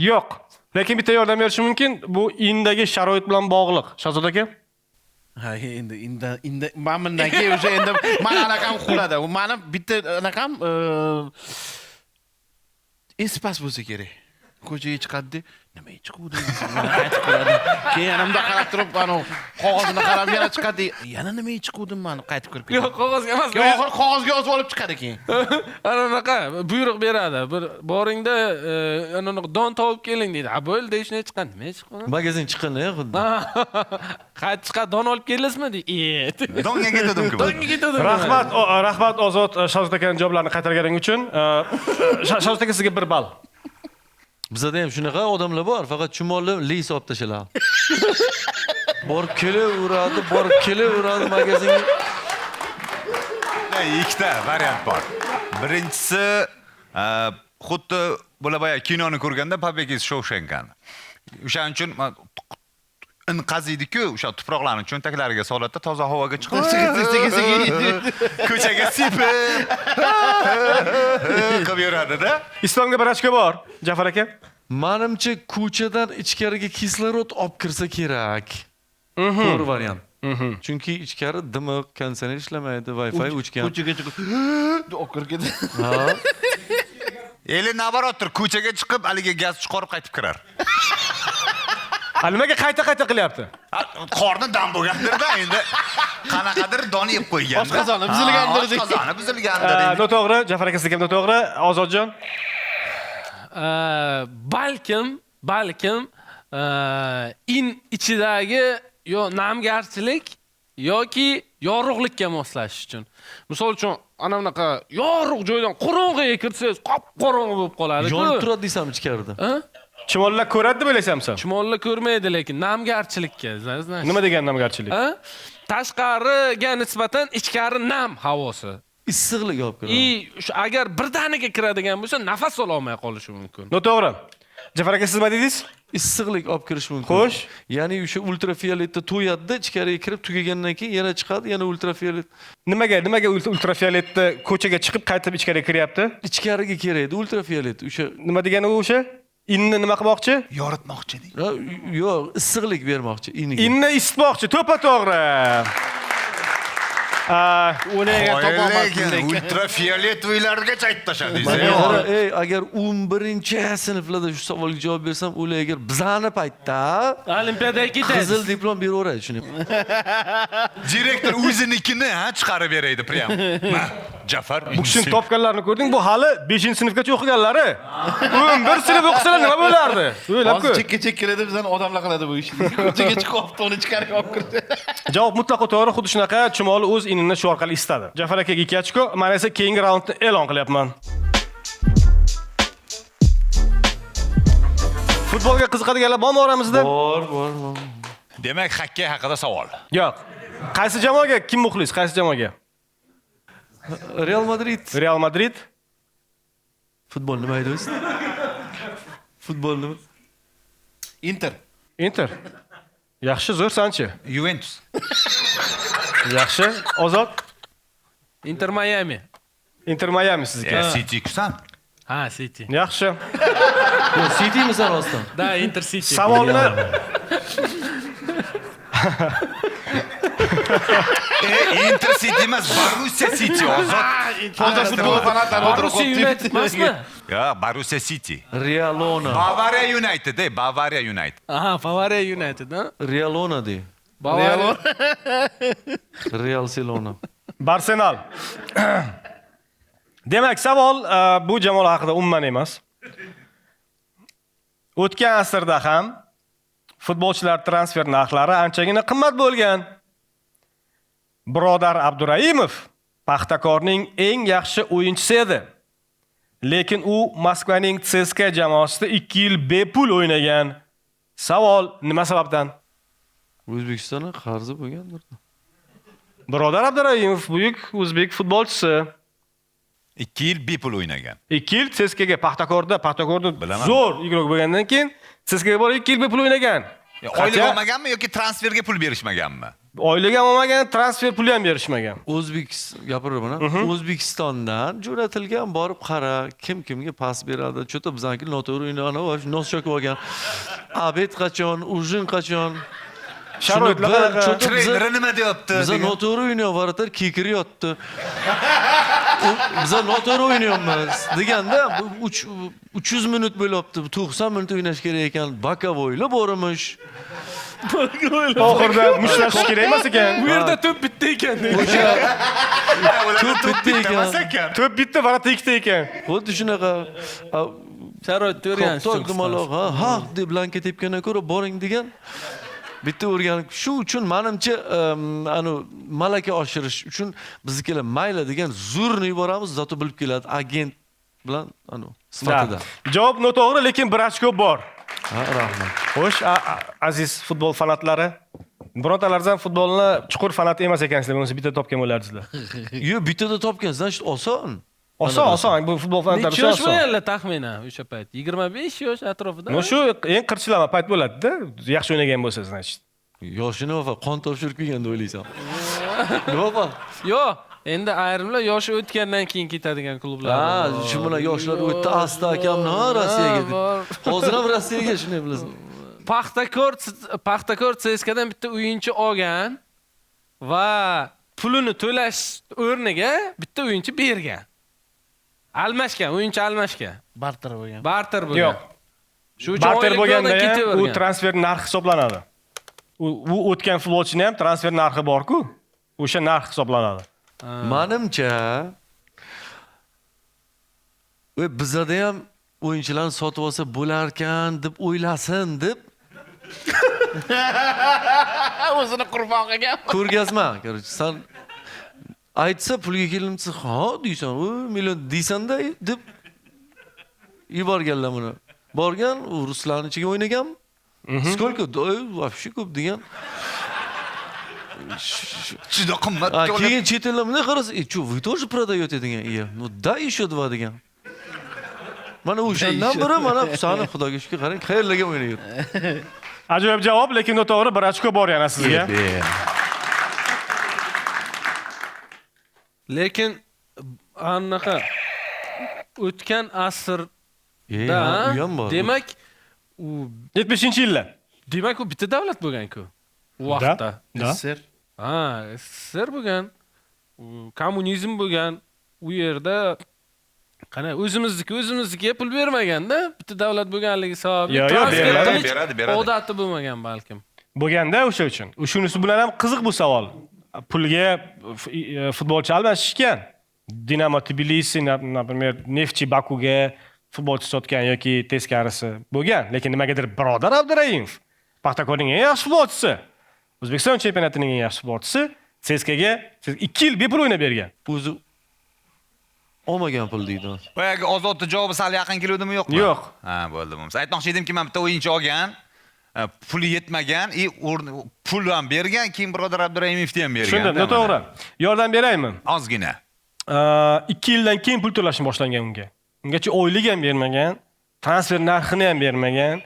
Yo'q. Lekin bitta yordam berishi mumkin. Bu indagi sharoit bilan bog'liq. Shahzod aka? Ha, endi men bundan keyin o'sha endi mana anaqam quladi. U meni bitta anaqam espas bo'lsa kerak. Ko'chaga chiqadi, nima chiquvdi? Aytib qo'yadi. Keyin yana bunday qarab turib, ana qog'ozini qarab yana chiqadi. Yana nima chiquvdim men qaytib kirib Yo'q, qog'ozga emas. Oxir qog'ozga yozib olib chiqadi keyin. Anaqa buyruq beradi. Bir boringda anaqa don topib keling deydi. Ha, bo'ldi, ishni chiqqan. Nima chiqqan? Magazin chiqqan xuddi. Qayt chiqadi, don olib kelasizmi deydi. Donga ketdim-ku. Donga ketdim. Rahmat Ozod Shahzod akaning javoblarini qaytarganing uchun. Shahzod aka sizga 1 ball. Bizda ham shunaqa odamlar bor, faqat chumolni leys olib tashiladi. Borib kelaveradi magazinga. Ikkita variant bor. Birinchisi xuddi bo'labaya kinoni ko'rganda Побег из Shawshank'ni. O'shaning uchun inqaziydi-ku, o'sha tuproqlarni cho'ntaklariga soladi, toza havoga chiqib, ko'chaga sepib qilib yuradi-da. Islomga 1 ochko bor, Jafar aka. Menimcha ko'chadan ichkariga kislorod olib kirsa kerak. To'g'ri variant. Chunki ichkari dimiq, konditsioner ishlamaydi, Wi-Fi o'chgan. Ko'chaga chiqib olib kirib ketadi. Ha. Eli nabarotir ko'chaga chiqib, aliga gaz chiqarib qaytib kirar. Nimaga qayta qilyapti? Qorni dam bo'lgandir-da, endi qanaqadir don yeb qo'ygan. Oshqozoni buzilgandir. Oshqozoni buzilgandir. Noto'g'ri, Jafar aka sizga ham noto'g'ri. Ozodjon. Balkim in ichidagi yo namgarchilik yoki yorug'likka moslashish uchun. Misol uchun, ana bunaqa yorug' joydan qorong'iga kirsangiz, qop-qorong'i bo'lib qoladi-ku. Yonib turadi desam ichkarida. Chumollar ko'radi deb o'ylaysanmi? Chumollar ko'rmaydi, lekin namgarchilikka. Nima degan namgarchilik? Tashqariga nisbatan ichkari nam havosi. Issiqlik olib kiradi. Agar birdaniga kiradigan bo'lsa, nafas ola olmay qolishi mumkin. Noto'g'ri. Jafar aka siz nima dedingiz? Issiqlik olib kirish mumkin. Xo'sh. Ya'ni o'sha ultrafioletda to'yadi, ichkariga kirib tugagandan keyin yana chiqadi, yana ultrafiolet. Nimaga ultrafioletda ko'chaga chiqib qaytib ichkariga kiryapti? Ichkariga kerak, ultrafiolet. O'sha nima degani u o'sha? Inni nima qilmoqchi? Yoritmoqchi deydi. Yo'q, issiqlik bermoqchi iniga. Inni isitmoqchi, to'g'ri. Ularga topolmasdim. Ultrafiolet uylargacha aytib tashladingiz. Agar 11-sinflarda shu savolga javob bersam, ular agar bizani paytda Olimpiadaga ketadi. qizil diplom beraveradi shuni. Direktor o'zinikini chiqarib beraydi prям. Jafar, Bu kishini topganlarni ko'rding, bu hali 5-sinfgacha o'qiganlari. 11 sinf o'qisalar nima bo'lardi? O'ylab ko'r. Hozir chekka bizdan odamlar qiladi bu ishni. Ko'chaga chiqib olib, uni ichkariga olib kirdi. Javob mutlaqo to'g'ri, xuddi shunaqa chumol o'z inini shu orqali istadi. Jafar akaga 2 ochko, men esa keyingi raundni e'lon qilyapman. Futbolga qiziqadiganlar bormi oramizda? Bor. Demak, xokkey haqida savol. Yo'q. Qaysi jamoaga kim muxlis? Qaysi jamoaga? Real Madrid. Real Madrid. Futbol nima edi o'zi? Futbol nima? Inter. Yaxshi, zo'r sanchi? Juventus. Yaxshi, Ozod. Inter Miami. Inter Miami sizga. City kusan. Ha, City. Yaxshi. City misal rostdan. Da, Inter City. Savolni Inter City emas, Borussia City. Ozod. Futbol fanatlari Borussia United emasmi? Yo, Borussia City. Realona. Bavariya United, Bavariya United. Aha, Bavariya United, ha? Realona de. Bavariya. Real Selona. Arsenal. Demak, savol bu jamoalar haqida umuman emas. O'tgan asrda ham futbolchilar transfer narxlari anchagina qimmat bo'lgan. Birodar Abduraimov Paxtakorning eng yaxshi o'yinchisi edi. Lekin u Moskvaning CSKA jamoasida 2 yil bepul o'ynagan. Savol nima sababdan? O'zbekistonda qarzi bo'lgandir. Birodar Abduraimov buyuk o'zbek futbolchisi. 2 yil bepul o'ynagan. 2 yil CSKAga Paxtakorda Bilaman. zo'r ig'roq bo'lgandan keyin CSKAga borib 2 yil bepul o'ynagan. Oylik olmaganmi yoki transferga pul berishmaganmi? Oylik ham olmagan, transfer puli ham berishmagan. Gapiraman. O'zbekistondan jo'natilgan, borib qara, kimga pas beradi. Cho'ta bizanki noto'g'ri o'ynagani va nos chokib olgan. Abed qachon, Ujin qachon. Sharoitlar qanaqa? Treneri nima deyapti? Biza noto'g'ri o'ynayapti, kekiri yotdi. Biza noto'g'ri o'ynayapmiz deganda 300 minut bo'lyapti. 90 minut o'ynash kerak ekan. Bakovoylar bormish. Oxirida mushtlashish kerak emas ekan. Bu yerda to'p bitta ekan. To'p bitta ekan. To'p bitta, varata ikkita ekan. Xuddi shunaqa Sharoitda o'rganish To'q dumaloq, ha, deb blanka tepgandan ko'ra boring degan. Bitta o'rganib, shu uchun menimcha, malaka oshirish uchun biznikilar mayli degan zurni yuboramiz, zato bilib keladi agent bilan sifatida. Javob noto'g'ri, lekin bir ochko bor. Ha, rahmat. Xo'sh, aziz futbol fanatlari, birontalaringizdan futbolni chuqur fanat emas ekansizlar, bunisi bitta topgan bo'lardingizlar. Yo'q, bittada topgansan, oson. Oson, bu futbol fanatlari Necha yosh oson. bo'lganlar taxminan o'sha payt? 25 yosh atrofida. No shu eng qirchilama payt bo'ladi-da, yaxshi o'ynagan bo'lsa, значит. Yoshini va qon topshirib kelgan deb o'ylaysan. Nima? Yo'q, endi ayrimlar yoshi o'tgandan keyin ketadigan klublar. Ha, shu bilan yoshlar o'tdi, asta akamni Rossiyaga deb. Hozir ham Rossiyaga shunday bilasan. Paxtakor CSKdan bitta o'yinchi olgan va pulini to'lash o'rniga bitta o'yinchi bergan. Almashgan, o'yinchi almashgan. Barter bo'lgan. Barter bo'lgan. Yo'q. Shu uchun Barter oylik bo'lganda yo'ldan ham u ketavergan. transfer narxi hisoblanadi. U o'tgan futbolchining ham transfer narxi bor-ku. O'sha narx hisoblanadi. Menimcha bizada ham o'yinchilarni sotib olsa bo'larkan deb o'ylasin deb O'zini qurboniga. ko'rgazma. Короче, sen aytsa pulga kelimsa, ha deysan, "O, million deysan-da" deb yuborganlar buni. Borgan, u ruslarning ichiga o'ynagan. Сколько? Вообще ko'p degan. Juda qimmat. Keyin chet ellar bunday qarasa, "Chu, вы тоже продаёте" degan. "Ну да, еще два" degan. Mana o'shandan biri mana sani xudoga shukr qarang, qayerlarga o'ynayapti. Ajoyib javob, lekin noto'g'ri, bir ochko bor yana sizga. Lekin anaqa o'tgan asrda u ham bor. demak u 70-yillar. demak u bitta davlat bo'lgan-ku. U vaqtda. Da. SSR. Ha, SSR bo'lgan. Kommunizm bo'lgan. U yerda qana o'zimizga pul bermagan-da, bitta davlat bo'lganligi sababli Yo'q, beradi. odati bo'lmagan balkim. Bo'lganda o'sha uchun. Shunisi bilan ham qiziq bu savol. Pulga futbolchi almashishgan. Dinamo Tbilisi, например, Neftchi Bakuga futbolchi sotgan yoki teskarisi bo'lgan. Lekin nimagadir Birodar Abduraimov, Paxtakorning eng yaxshi futbolchisi, O'zbekiston chempionatining eng yaxshi futbolchisi CSKga 2 yil bepul o'ynab bergan. O'zi olmagan pul deydi. Boyagi ozodni javobi sal yaqin keluvdimi yo'qmi? Yo'q. Ha, bo'ldi bo'lmasa. Aytmoqchi edimki, men bitta o'yinchi olgan, puli yetmagan, pul ham bergan, keyin Birodar Abduraimovni ham bergan. Shunda noto'g'ri. Yordam beraymi? Ozgina. 2 yildan keyin pul to'lashni boshlangan unga. Ungacha oylik ham bermagan, transfer narxini ham bermagan.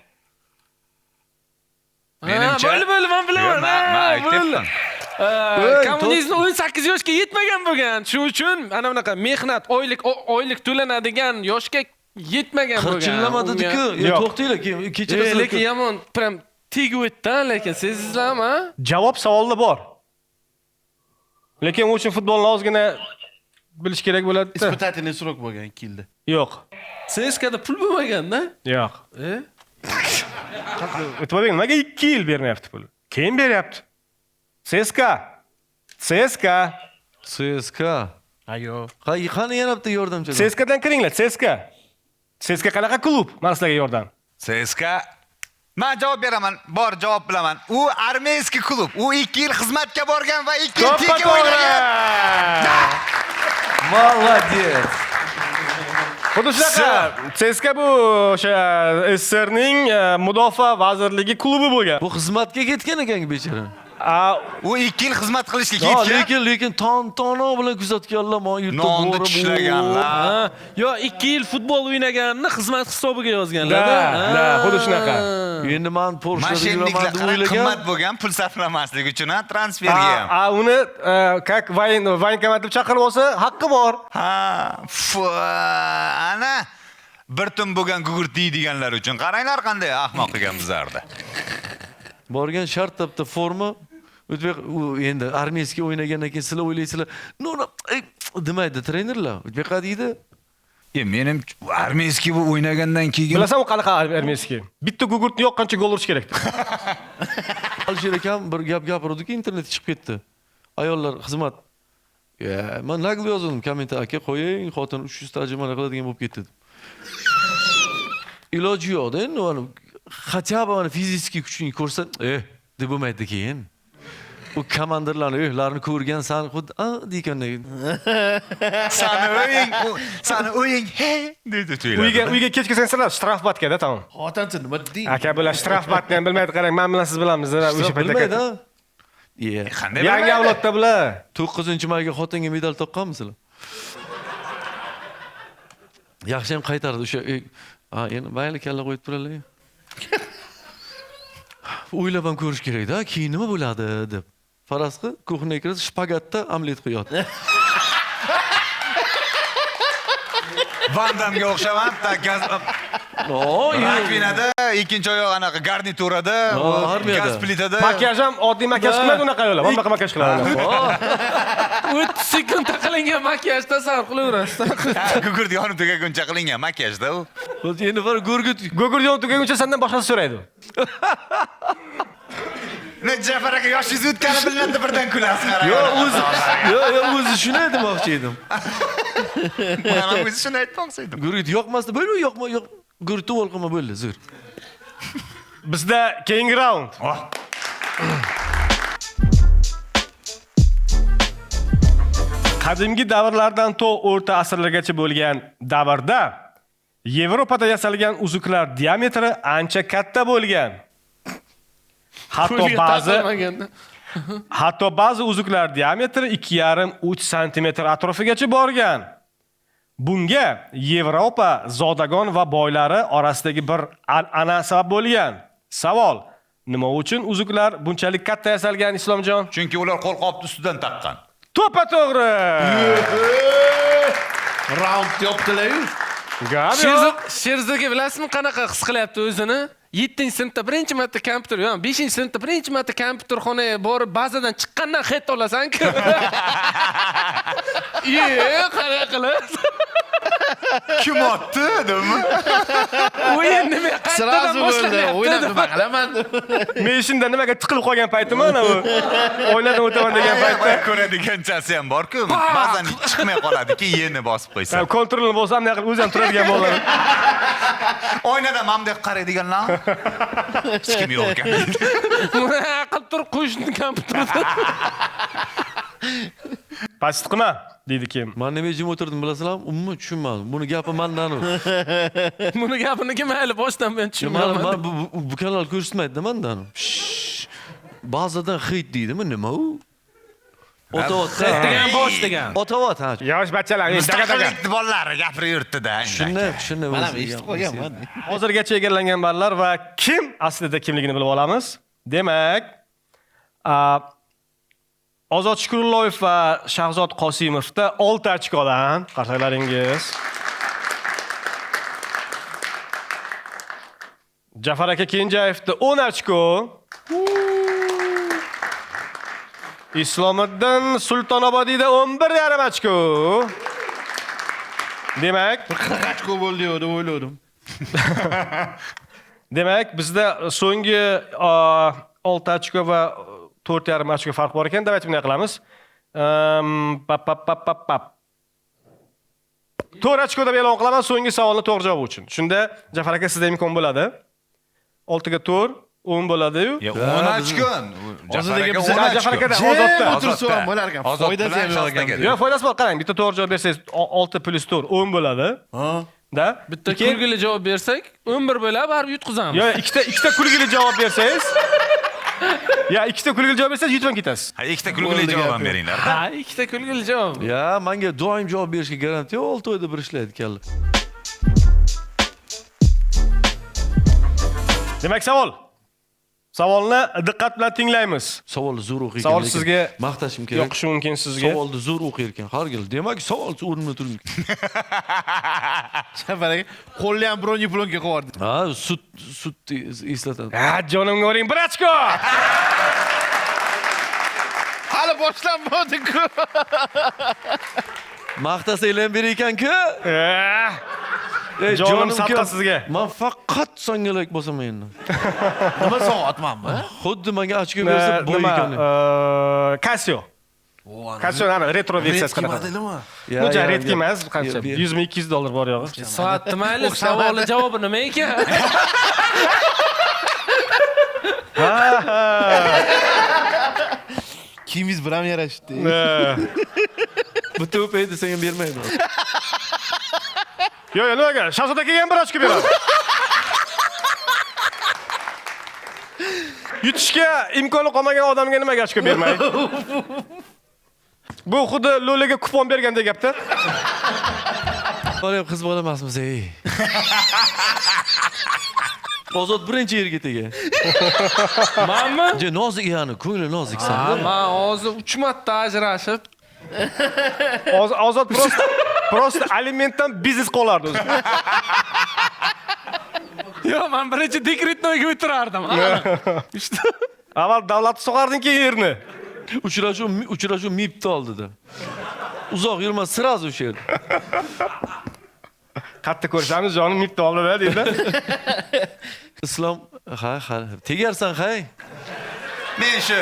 Menimcha Bo'ldi, men bilaman. Men aytdim. Kommunizm 18 yoshga yetmagan bo'lgan. Shu uchun ana bunaqa mehnat, oylik to'lanadigan yoshga yetmagan bo'lgan. Qirchillamadi-ku. To'xtanglar, kechirasiz. Lekin yomon, prям tegib o'tdi, lekin sezdingizlarmi? Javob savolda bor. Lekin u uchun futbolni ozgina bilish kerak bo'ladi-da. Испытательный срок bo'lgan 2 yilda. Yo'q. CSKda pul bo'lmagan-da? Yo'q. E'tibor bering, nimaga 2 yil bermayapti pul? Keyin beryapti. CSK. Ayo. Qani yana bitta yordamchi. CSKdan kiringlar, CSK. CSK qanaqa klub? Mana sizlarga yordam. CSK men javob beraman. Bor, javob bilaman. U armeyskiy klub. U 2 yil xizmatga borgan va 2 yil teka o'ynagan. Молодец. Xuddi shunaqa. CSK bu o'sha SSRning mudofaa vazirligi klubi bo'lgan. Bu xizmatga ketgan ekan bechora. U 2 yil xizmat qilishga Lekin ketgan. tono bilan kuzatganlar, men yurtda Nonni tishlaganlar. Yo, 2 yil futbol o'ynaganini xizmat hisobiga yozganlar. Da, xuddi shunaqa. Endi men Porsche Mashinliklar deb o'ylagan. qimmat bo'lgan, pul sarflamaslik uchun transferga ham. Uni как voyinkomat deb chaqirib olsa, haqqi bor. Ha, ana bir tun bo'lgan gugurt deydiganlar uchun qaranglar qanday ahmoq ekan bizlarda. Borgan shart bitta forma. O'tbek u endi armiyskiy o'ynagandan keyin sizlar o'ylaysizlar, demaydi trenerlar. O'tbek deydi. Menim armiyskiy bu o'ynagandan keyin Bilasan u qanaqa armiyskiy? Bitta gugurtni yoqqancha gol urish kerak. Alisher akam bir gap gapirdi-ki, internetga chiqib ketdi. Ayollar xizmat. Men naql yozdim kommentar aka, qo'ying, xotin 300 tarjimani qiladigan bo'lib ketdi. Iloji yo'q-da, endi uni хотя бы fiziki kuchini ko'rsa, deb bo'lmaydi keyin. U komandirlarni ko'rgan san xuddi deganday. Sani o'ying, he dedi tuylar. Uyga kechga sensalar shtrafbatkada tamom. Xotinchi nima deding? Aka bular shtrafbatni ham bilmaydi, qarang, men bilan siz bilamiz, o'sha paytda. Bilmaydi. Qanday Yangi avlodda bular. 9-mayga xotinga medal taqqanmisizlar? Yaxshi ham qaytardi o'sha. Endi mayli kalla qo'yib turarlar. O'ylab ham ko'rish kerak-da, keyin nima bo'ladi deb. Farazqi kuxnaga kirib shpagatda omlet qo'yadi. Van Damga o'xshamam, gaz rakvinada, ikkinchi oyoq anaqa garniturada, gaz plitada. Makiyaj ham oddiy makiyaj qilmaydi unaqa yo'llar. Bunaqa makiyaj qiladi. 30 sekundda qilingan makiyaj tasavvur qilaverasiz. Gugurt yonib tugaguncha qilingan makiyajda u. Endi bir gurgut Gugurt tugaguncha sendan boshqasi so'raydi. Jafar aka yoshingiz o'tgani bilinadi birdan kulasiz qarang. o'zi shuni demoqchi edim. Mana o'zi shuni aytmoqchi edim. Gurgut yoqmasdi, bo'ldi, yo'q. Gurutni volqima bo'ldi, zo'r. Bizda keyingi raund. Qadimgi davrlardan to o'rta asrlargacha bo'lgan davrda Yevropada yasalgan uzuklar diametri ancha katta bo'lgan. Hatto ba'zi uzuklar diametri 2,5-3 sm atrofigacha borgan. Bunga Yevropa zodagon va boylari orasidagi bir an'ana sabab bo'lgan. Savol: nima uchun uzuklar bunchalik katta yasalgan, Islomjon? Chunki ular qo'lqopni ustidan taqqan. To'ppa-to'g'ri. Round yopdilar-yu. Sherzaki bilasizmi qanaqa his qilyapti o'zini? 7-sinfda birinchi marta kompyuter, yo'q, 5-sinfda birinchi marta kompyuterxonaga borib bazadan chiqqandan xet olasan-ku. Qara qilib. Kim otdi, dedimi? O'yin nima Sirazu bo'ldi. O'ynab nima qilaman? Men shunda nimaga tiqilib qolgan paytim ana bu. O'ynadan o'taman degan paytda ko'radiganchasi ham bor-ku. Ba'zan chiqmay qoladi-ki, yeni bosib qo'ysa. Kontrolni bo'lsa ham qilib o'zi ham turadigan bolalar. Oynadan mamdek qaraydiganlar. Hech kim yo'q ekan. Qilib tur qo'shni kompyuterda. Past qilma deydi kim. Men nima jim o'tirdim bilasizlarmi? Umuman tushunmadim. Buni gapi mendan. Buni gapini kim mayli boshdan men tushunmadim. Men bu kanal ko'rsatmaydi mendan. Ba'zidan hit deydimi, nima u? Otovat degan bosh degan. Otovat ha. Yosh bachchalar, Mustaqillik bolalar gapirib yurtdi-da. Shuni Mana eshitib qo'yganman. Hozirgacha egallagan ballar va kim aslida kimligini bilib olamiz. Demak, Ozod Shukurulloyev va Shahzod Qosimovda 6 ochkodan qarsalaringiz. Jafar aka Kenjayevda 10 ochko. Islomiddin Sultonobodiyda 11,5 ochko. Demak, 40 ochko bo'ldi deb o'yladim. Demak, bizda so'nggi 6 ochko va 4,5 ochko farq bor ekan. Davaychi bunday qilamiz. 4 ochko deb e'lon qilaman so'nggi savolni to'g'ri javob uchun. Shunda Jafar aka sizda imkon bo'ladi. 6 ga 4 10 bo'ladi-yu. 10 ochko. Jafar akada ozodda. O'tirsa ham bo'lar ekan. Foydasi ham yo'q ekan. Yo'q, foydasi bor. Qarang, bitta to'g'ri javob bersangiz 6 + 4 10 bo'ladi. Da? Bitta kulgili javob bersak 11 bo'ladi, baribir yutqizamiz. Yo'q, ikkita kulgili javob bersangiz ikkita kulgili javob bersangiz yutib ketasiz. Ha, ikkita kulgili javob ham beringlar. Ha, ikkita kulgili javob. Ya, menga doim javob berishga garantiya 6 oyda bir ishlaydi kalla. Demak, savol. Savolni diqqat bilan tinglaymiz. Savolni zo'r o'qiykan. Savol lekin sizga maqtashim kerak. yoqishi mumkin sizga. Savolni zo'r o'qiykan. Har gal. Demak, savol o'rnida turing. Safar aka qo'lni ham bronye plonka qilib yubordi. Ha, sut eslatadi. Ha, jonimga o'ring 1 ochko. Hali boshlanmadi-ku. Maqtasanglar ham ber ekan-ku. Jonim satta sizga. Men faqat songalak bosaman endi. Nima soatmanmi? Xuddi menga ochko bersa bo'y Nima? ekan. Casio. Casio retro versiyasi qanaqa? Modelimi? Buncha redki emas, qancha? 100 ming 200 dollar bor yo'g'i. Soatni mayli, savoli javobi nima ekan? Kiyimingiz bilan yarashdi. Bu to'paydi senga bermaydi. Yo'q, nimaga? Shahzoda kelgan 1 ochko beradi. Yutishga imkoni qolmagan odamga nimaga ochko bermay? Bu xuddi Lolaga kupon bergandek gapda. Bola ham qiz bola emasmiz, ey. Ozod birinchi yerga tegan. Menmi? Je nozik yani, ko'ngli noziksan. Men hozir 3 marta ajrashib, Ozod prosta alimentdan biznes qolardi o'zi. yo, men birinchi dekretnoyga o'tirardim. Avval davlatni sog'arding, keyin yerni. Uchrashuv mipta oldida. Uzoq yurma, sirazu o'sha yerda. Qatta ko'rishamiz, jonim mipta oldida deydi. Islom, ha, tegarsan, hay. Men shu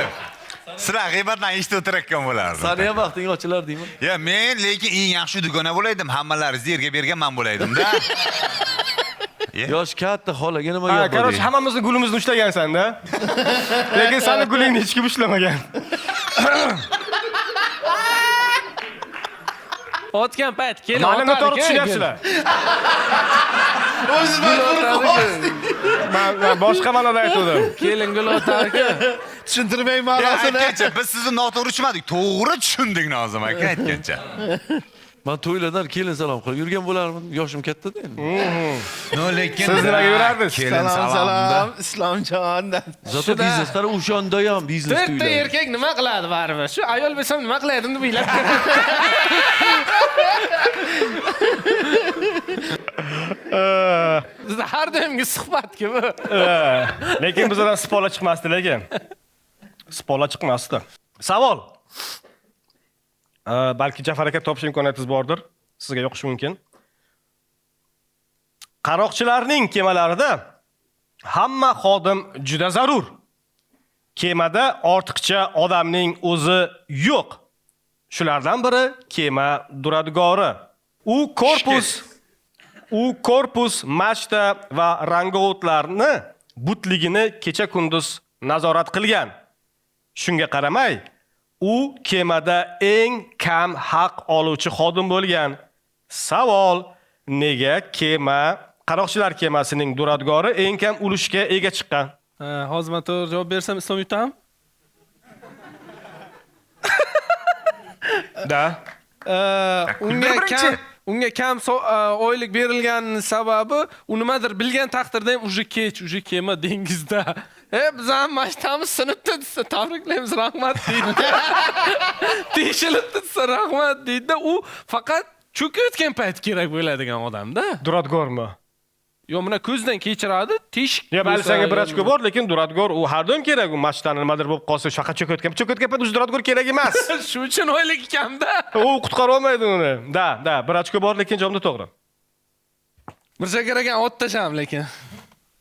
sira g'iybatdan eshitib o'tirayotgan bo'lardim. Sani ham vaqting ochilar deyman. Ya men lekin eng yaxshi dugona bo'laydim, hammalaringizni yerga bergan men bo'laydim-da. Yosh katta xolaga nima Ha, gap bor? qarosh hammamizni gulimizni ushlagansan-da. Lekin seni gulingni hech kim ushlamagan. Otgan payt kelin. Ma'ni noto'g'ri tushunyapsizlar. O'zingiz majbur qilib. Men boshqa ma'noda aytdim. Kelin gul otarki. Tushuntirmay Ya ma'nosini. aytgancha biz sizni noto'g'ri tushunmadik, to'g'ri tushundik Nozim aka aytgancha. Men to'ylardan kelin salom qilib yurgan bo'lardim. Yoshim katta-da endi. No lekin Siz nimaga yurardingiz? Kelin Salom, salomda. Islomjon. Zato bizneslar o'shanda ham biznes To'rtta to'ylar. erkak nima qiladi baribir? Shu ayol bo'lsam nima qilardim deb o'ylab. Bizda har doimgi suhbatku bu. Lekin bizdan spola chiqmasdi lekin. Spola chiqmasdi. Savol. Balki Jafar aka topish imkoniyatingiz bordir. Sizga yoqishi mumkin. Qaroqchilarning kemalarida hamma xodim juda zarur. Kemada ortiqcha odamning o'zi yo'q. Shulardan biri kema duradgori. U korpus, machta va rangovotlarni butligini kecha-kunduz nazorat qilgan. Shunga qaramay, u kemada eng kam haq oluvchi xodim bo'lgan. Savol: nega qaroqchilar kemasining duradgori eng kam ulushga ega chiqqan? Hozir men to'g'ri javob bersam Islom yutam? Da. Unga kam oylik berilgan sababi u nimadir bilgan taqdirda ham uje kech, uje kema dengizda. Biz ham mashtamiz sinibdi desa tabriklaymiz, rahmat deydi. Teshilibdi desa rahmat deydi. U faqat cho'kayotgan payt kerak bo'ladigan odamda. Duradgormi? Yo, mana ko'zdan kechiradi, teshik. Ya bali senga bir ochko bor, lekin duradgor u har doim kerak. U machtaning nimadir bo'lib qolsa, shaqa cho'kayotgan payt o'zi duradgor kerak emas. Shu uchun oylik kamda. U qutqara olmaydi uni. Da, bir ochko bor, lekin javobda to'g'ri. Bir chakaragan ot tasham lekin.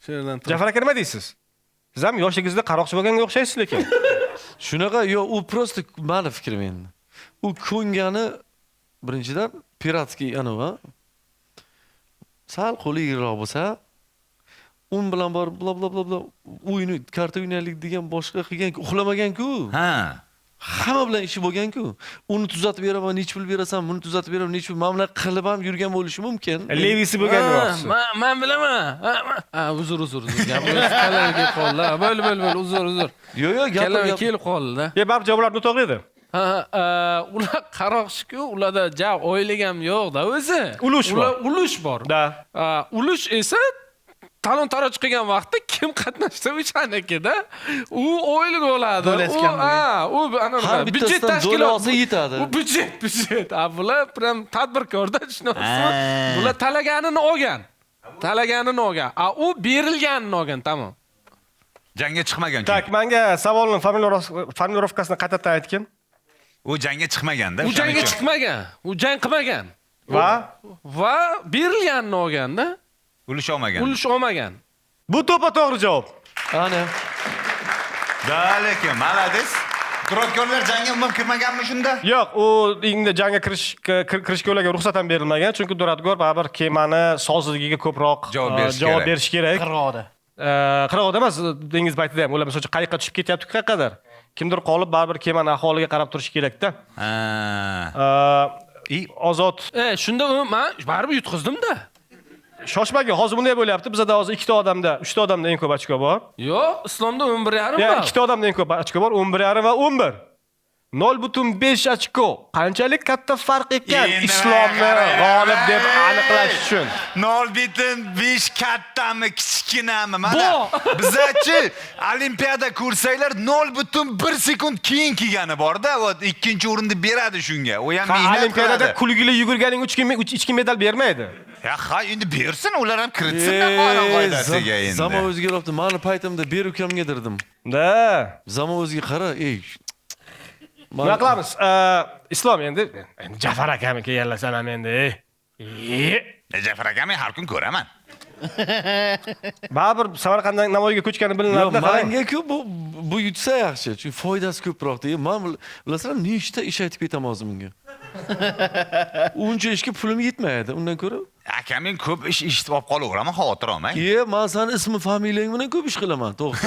Shu yerdan turib. Jafar aka nima deysiz? Siz ham yoshligingizda qaroqchi bo'lganga o'xshaysiz lekin. Shunaqa, yo, u prosta meni fikrim endi. U ko'ngani birinchidan piratskiy anova. Sal qo'li yiroq bo'lsa, bilan borib bla o'yini, karta o'ynaylik degan boshqa qilgan, uxlamagan-ku. Ha. Hamma bilan ishi bo'lgan-ku. Uni tuzatib beraman, nech pul berasan, buni tuzatib beraman, nech pul. Men bilan qilib ham yurgan bo'lishi mumkin. Levisi bo'lgan yo'qsiz. Men bilaman. Uzr. Gapimiz qalarga qoldi. Bo'l, uzr. Yo'q, Kelib gap. kelib qoldi. Barcha javoblar to'g'ri edi. Ular qaroqchi-ku, ularda oylik ham yo'q-da o'zi. Ulush bor. Ulush bor. Da. Ulush esa talon taroj qilgan vaqtda kim qatnashsa o'shanikida u o'ylik bo'ladi. To'lasgan U ana Har byudjet bittasidan do'la olsa yetadi. U byudjet. Bular prям tadbirkorda tushunyapsizmi? Bular talaganini olgan. U berilganini olgan, tamom. Jangga chiqmagan. Tak, menga savolning formulovkasini qaytadan aytgin. U jangga chiqmaganda. U jangga chiqmagan. U jang qilmagan. Va berilganini olganda, Ulush olmagan. ulush olmagan. bu to'g'ri javob. Ana. Da, lekin malades. Duradgorlar jangga umuman kirmaganmi shunda? Yo'q, u endi jangga kirishga ularga ruxsat ham berilmagan, chunki duradgor baribir kemani sozligiga ko'proq Javob berish kerak. berish kerak. Qirg'oqda. Qirg'oqda emas, dengiz paytida ham ular masalan qayiqqa tushib ketyapti qayerqadir. Kimdir qolib baribir kemani ahvoliga qarab turish kerak-da. Ozod Shunda men baribir yutqizdim-da. shoshmagin, hozir bunday bo'lyapti. Bizda hozir 2 ta odamda, 3 ta odamda eng ko'p ochko bor. Yo'q, islomda 11,5 Ya, bor. 2 ta odamda eng ko'p ochko bor, 11,5 va 11. 0.5 ochko. Qanchalik katta farq ekan Endi islomni g'olib deb aniqlash uchun. 0.5 kattami, kichkinami? Mana bizachi olimpiada kursanglar 0.1 sekund keyin kelgani bor-da, ikkinchi o'rinni beradi shunga. U ham mehnat Olimpiadada qiladi. kulgili yugurganing 3 medal bermaydi. Ha, endi bersin, ular ham kiritsin-da qonun qoidasiga endi. Zamon o'zgaryapti. Mani paytimda ber ukamga dirdim. Da. Zamon o'ziga qara, ey. Nima qilamiz? Islom endi Jafar akami kelganlar ham endi. Jafar akam har kun ko'raman. Baribir Samarqanddan Navoiyga ko'chgani bilinadi. Menga-ku bu yutsa yaxshi, chunki foydasi ko'proq-da. Men bilasizlar, nechta ish aytib ketaman o'zimga. Uncha ishga pulim yetmaydi. Undan ko'ra Akaming ko'p ish eshitib olib qolaveraman, xavotir olmang. men seni ismi familiyang bilan ko'p ish qilaman, to'g'ri.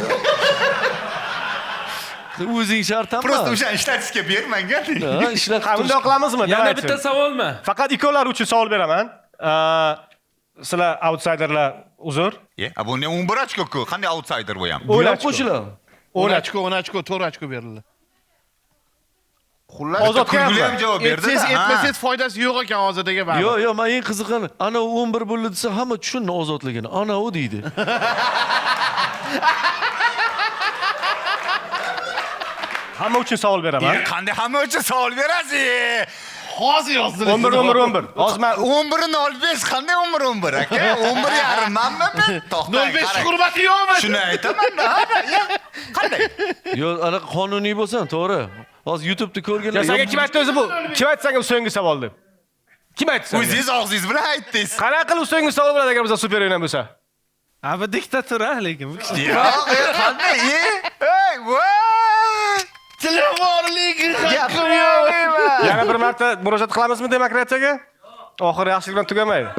O'zing shart ham. Просто o'sha ishlatishga bermanga. Ha, ishlar Bunday qilamizmi? Yana bitta savolmi? Faqat ikkovlar uchun savol beraman. Sizlar outsiderlar uzr. Bu ne 11 ochko-ku. Qanday outsider bu ham? o'ylab qo'shilar. 10 ochko, 4 ochko berildi. Xullas, Ozodga ham kulguli ham javob berdi. Etmasangiz foydasi yo'q ekan hozirdaga bari. Yo'q, men eng qiziqani, ana 11 bo'ldi desa, hamma tushunni ozodligini. Ana u deydi. Hamma uchun savol beraman. Qanday hamma uchun savol berasiz? Hozir yozdilar. 11. Hozir men 11.05 qanday 11 aka? 11.5 manmi ben? To'xtang. 05 hurmati yo'qmi? Shuni aytaman-da. Qanday? Yo'q, ana qonuniy bo'lsan, to'g'ri. Hozir YouTube'da ko'rganlar. senga kim aytdi o'zi bu? Kim aytdi senga so'nggi savol deb? Kim aytdi senga? O'zingiz og'zingiz bilan aytdingiz. Qanaqa qilib so'nggi savol bo'ladi agar bizda super o'yin bo'lsa? Bu diktatura lekin bu kishi. Yo'q, qanday? Ey, voy! Telefonlik Gapim yo'q. Yana bir marta murojaat qilamizmi demokratiyaga? Oxiri yaxshilik bilan tugamaydi.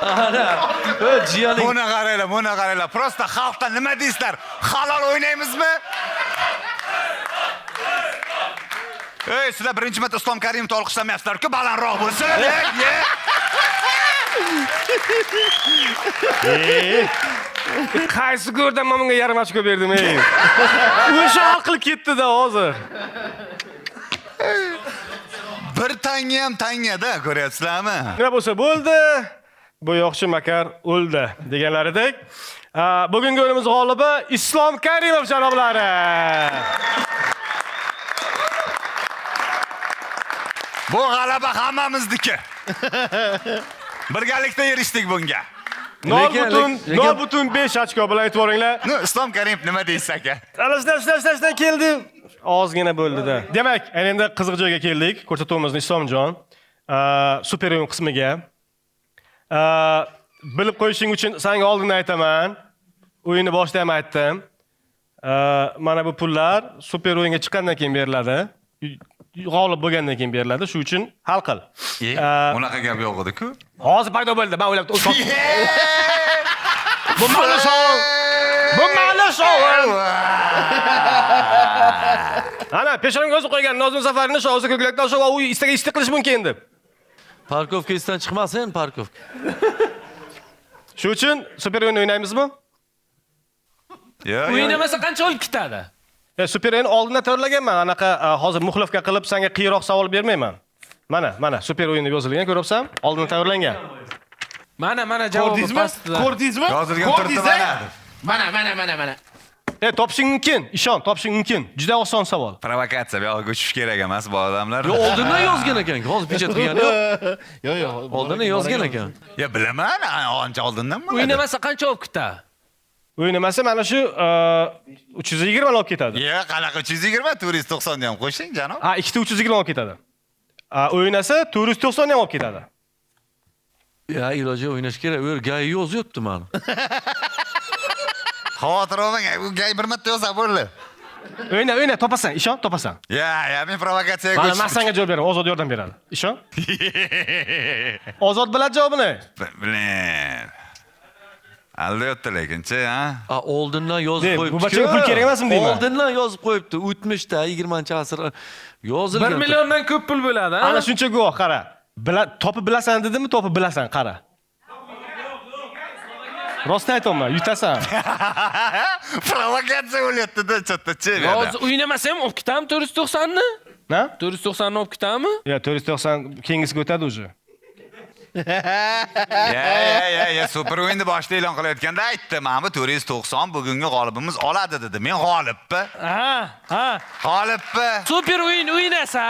Ana, jiyaning. Buni qaranglar. Prosta xalqdan nima deysizlar? Halol o'ynaymizmi? Ey, sizlar birinchi marta Islom Karimovni olqishlamayapsizlar-ku, balandroq bo'lsin. Qaysi ko'rdan men bunga yarim ochko berdim, ey. O'sha aql ketdi-da hozir. Bir tanga ham tangada, ko'ryapsizlarmi? Nima bo'lsa bo'ldi. Bu yo'qchi makar o'ldi deganlaridek. Bugungi o'yinimiz g'olibi Islom Karimov janoblari. Bu g'alaba hammamizniki. Birgalikda erishdik bunga. 0.5 ochko bilan e'tiboringlar. Islom Karimov nima deysiz aka? Alashdan keldi. Ozgina bo'ldi-da. Demak, endi qiziq joyga keldik. Ko'rsatuvimizni Islomjon super o'yin qismiga. Bilib qo'yishing uchun senga oldindan aytaman. O'yinni boshida ham aytdim. Mana bu pullar super o'yinga chiqqandan keyin beriladi. G'olib bo'lgandan keyin beriladi. Shu uchun hal qil. Unaqa gap yo'q edi-ku. Hozir paydo bo'ldi. Men o'ylab Bu ma'lum savol. Bu ma'lum savol. Ana, peshonga o'zi qo'ygan Nozim Safarini shu o'zi ko'krakdan shu u istagan ishni qilish mumkin deb. Parkovka esdan chiqmasin, parkovka. Shu uchun super o'yin o'ynaymizmi? O'ynamasa qancha o'yib ketadi? Super o'yin oldindan tayyorlaganman. Anaqa hozir muxlifga qilib senga qiyroq savol bermayman. Mana super o'yinni yozilgan, ko'ryapsan? Oldindan tayyorlangan. Mana javobi Ko'rdingizmi? pastda. Ko'rdingizmi? Hozirga turibdi Ko'rdingiz-a? mana. Topishing mumkin. Ishon, topishing mumkin. Juda oson savol. Provokatsiya, bu yoqqa uchish kerak emas bu odamlar. Yo, oldindan yozgan ekan. Hozir pechat qilgani yo'q. Yo'q. Oldindan yozgan ekan. Ya bilaman, ancha oldindan bo'ladi. O'ynamasa qancha olib ketadi? O'ynamasa mana shu 320 olib ketadi. Ya, qanaqa 320, 490 ni ham qo'shing, janob. Ha, ikkita 320 olib ketadi. O'ynasa 490 ham olib ketadi. Ya, iloji o'ynash kerak. U yer gay yozyapti mani. Xavotir olmang, u gay bir marta yozsa bo'ldi. O'yna, topasan, ishon, topasan. Ya, men provokatsiyaga Mana ko'chib. men senga javob beraman, Ozod yordam beradi. Ishon. Ozod biladi javobini. Bilin. Aldayapti lekin-chi, ha? Oldindan yozib Deb, qo'yibdi. bu bachaga pul kerak emasmi deyman? Oldindan yozib qo'yibdi. 70ta 20-asr yozilgan. 1 milliondan ko'p pul bo'ladi, ha? Ana shuncha guvoh, qara. Topib bilasan dedimmi, topib bilasan, qara. Rostni aytaman, yutasan. Provokatsiya bo'lyapti-da, chatda-chi. Hozir o'ynamasa ham olib ketami 490 ni? Na? 490 ni olib ketami? Ya 490 keyingisiga o'tadi уже. Ya, super o'yinni boshida e'lon qilayotganda aytdi, mana bu 490 bugungi g'olibimiz oladi dedi. Men g'olibmi? Ha. G'olibmi? Super o'yin o'ynasa,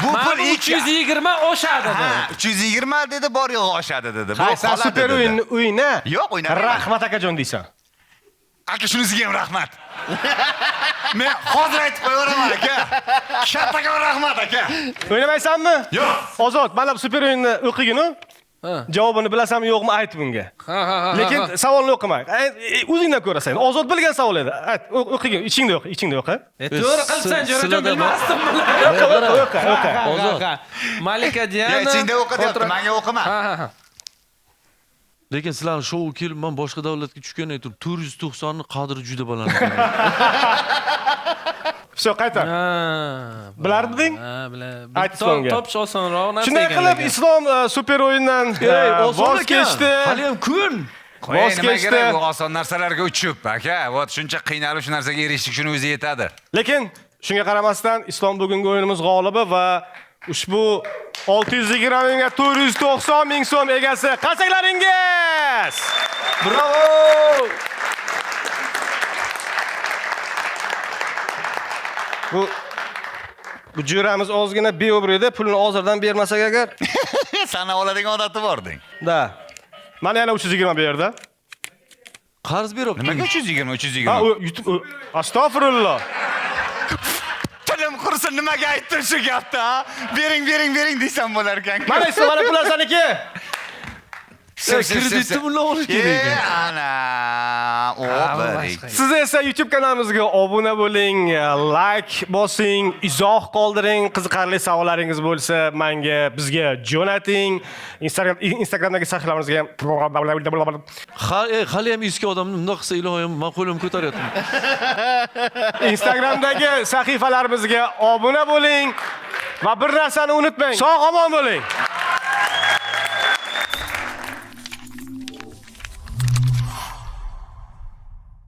Bu mana pul 320 oshadi dedi. 320 dedi, bor yo'q oshadi dedi. Bu Ha, sen qoladi super dedi. o'yna. Yo'q, o'ynamayman. Rahmat akajon deysan. Aka shunisiga ham rahmat. Men hozir aytib qo'yaveraman aka. Kattaga rahmat aka. O'ynamaysanmi? Yo'q. Ozod, mana bu super o'yinni o'qigin-u. Ha. Javobini bilasanmi yo'qmi ayt bunga. Ha. Lekin savolni o'qima. O'zingdan ko'rasan. Ozod bilgan savol edi. Ayt, o'qigin, ichingda o'qi. To'g'ri qilsan, jo'rajon bilmasdim. O'qi. Ozod. Malika Diana. Ya ichingda o'qi deyapti, menga o'qima. Ha. Lekin sizlar shou kelib, men boshqa davlatga tushgandan turib 490 ni qadri juda baland ekan. Всё, qaytar. Bilarding? Ha, biladim. Ayt Islomga. Topish osonroq narsa. Shunday qilib Islom super o'yindan voz kechdi. Hali ham kun. Voz Nima kechdi. kerak bu oson narsalarga uchib, aka. Vot shuncha qiynalib shu narsaga erishdik, shuni o'zi yetadi. Lekin shunga qaramasdan Islom bugungi o'yinimiz g'olibi va ushbu 620 mingga 490 ming so'm egasi qasaklaringiz. Bravo! Bu jo'ramiz ozgina beobro edi, pulni hozirdan bermasak agar. Sana oladigan odati bording. Da. Mana yana 320 berdi. Qarz berib. Nimaga 320? Ha, yutib astag'firulloh. Tilim qursin, nimaga aytdim shu gapni, ha? Bering desam bo'lar ekan. Mana Islom, mana pullar saniki. Kreditni bundan olish kerak ekan. Ana, o barik. Siz esa YouTube kanalimizga obuna bo'ling, like bosing, izoh qoldiring, qiziqarli savollaringiz bo'lsa, bizga jo'nating. Instagramdagi sahifalarimizga ham Hali ham eski odamni bundoq qilsa ilohim, men qo'limni ko'taryapman. Instagramdagi sahifalarimizga obuna bo'ling va bir narsani unutmang. Sog' omon bo'ling.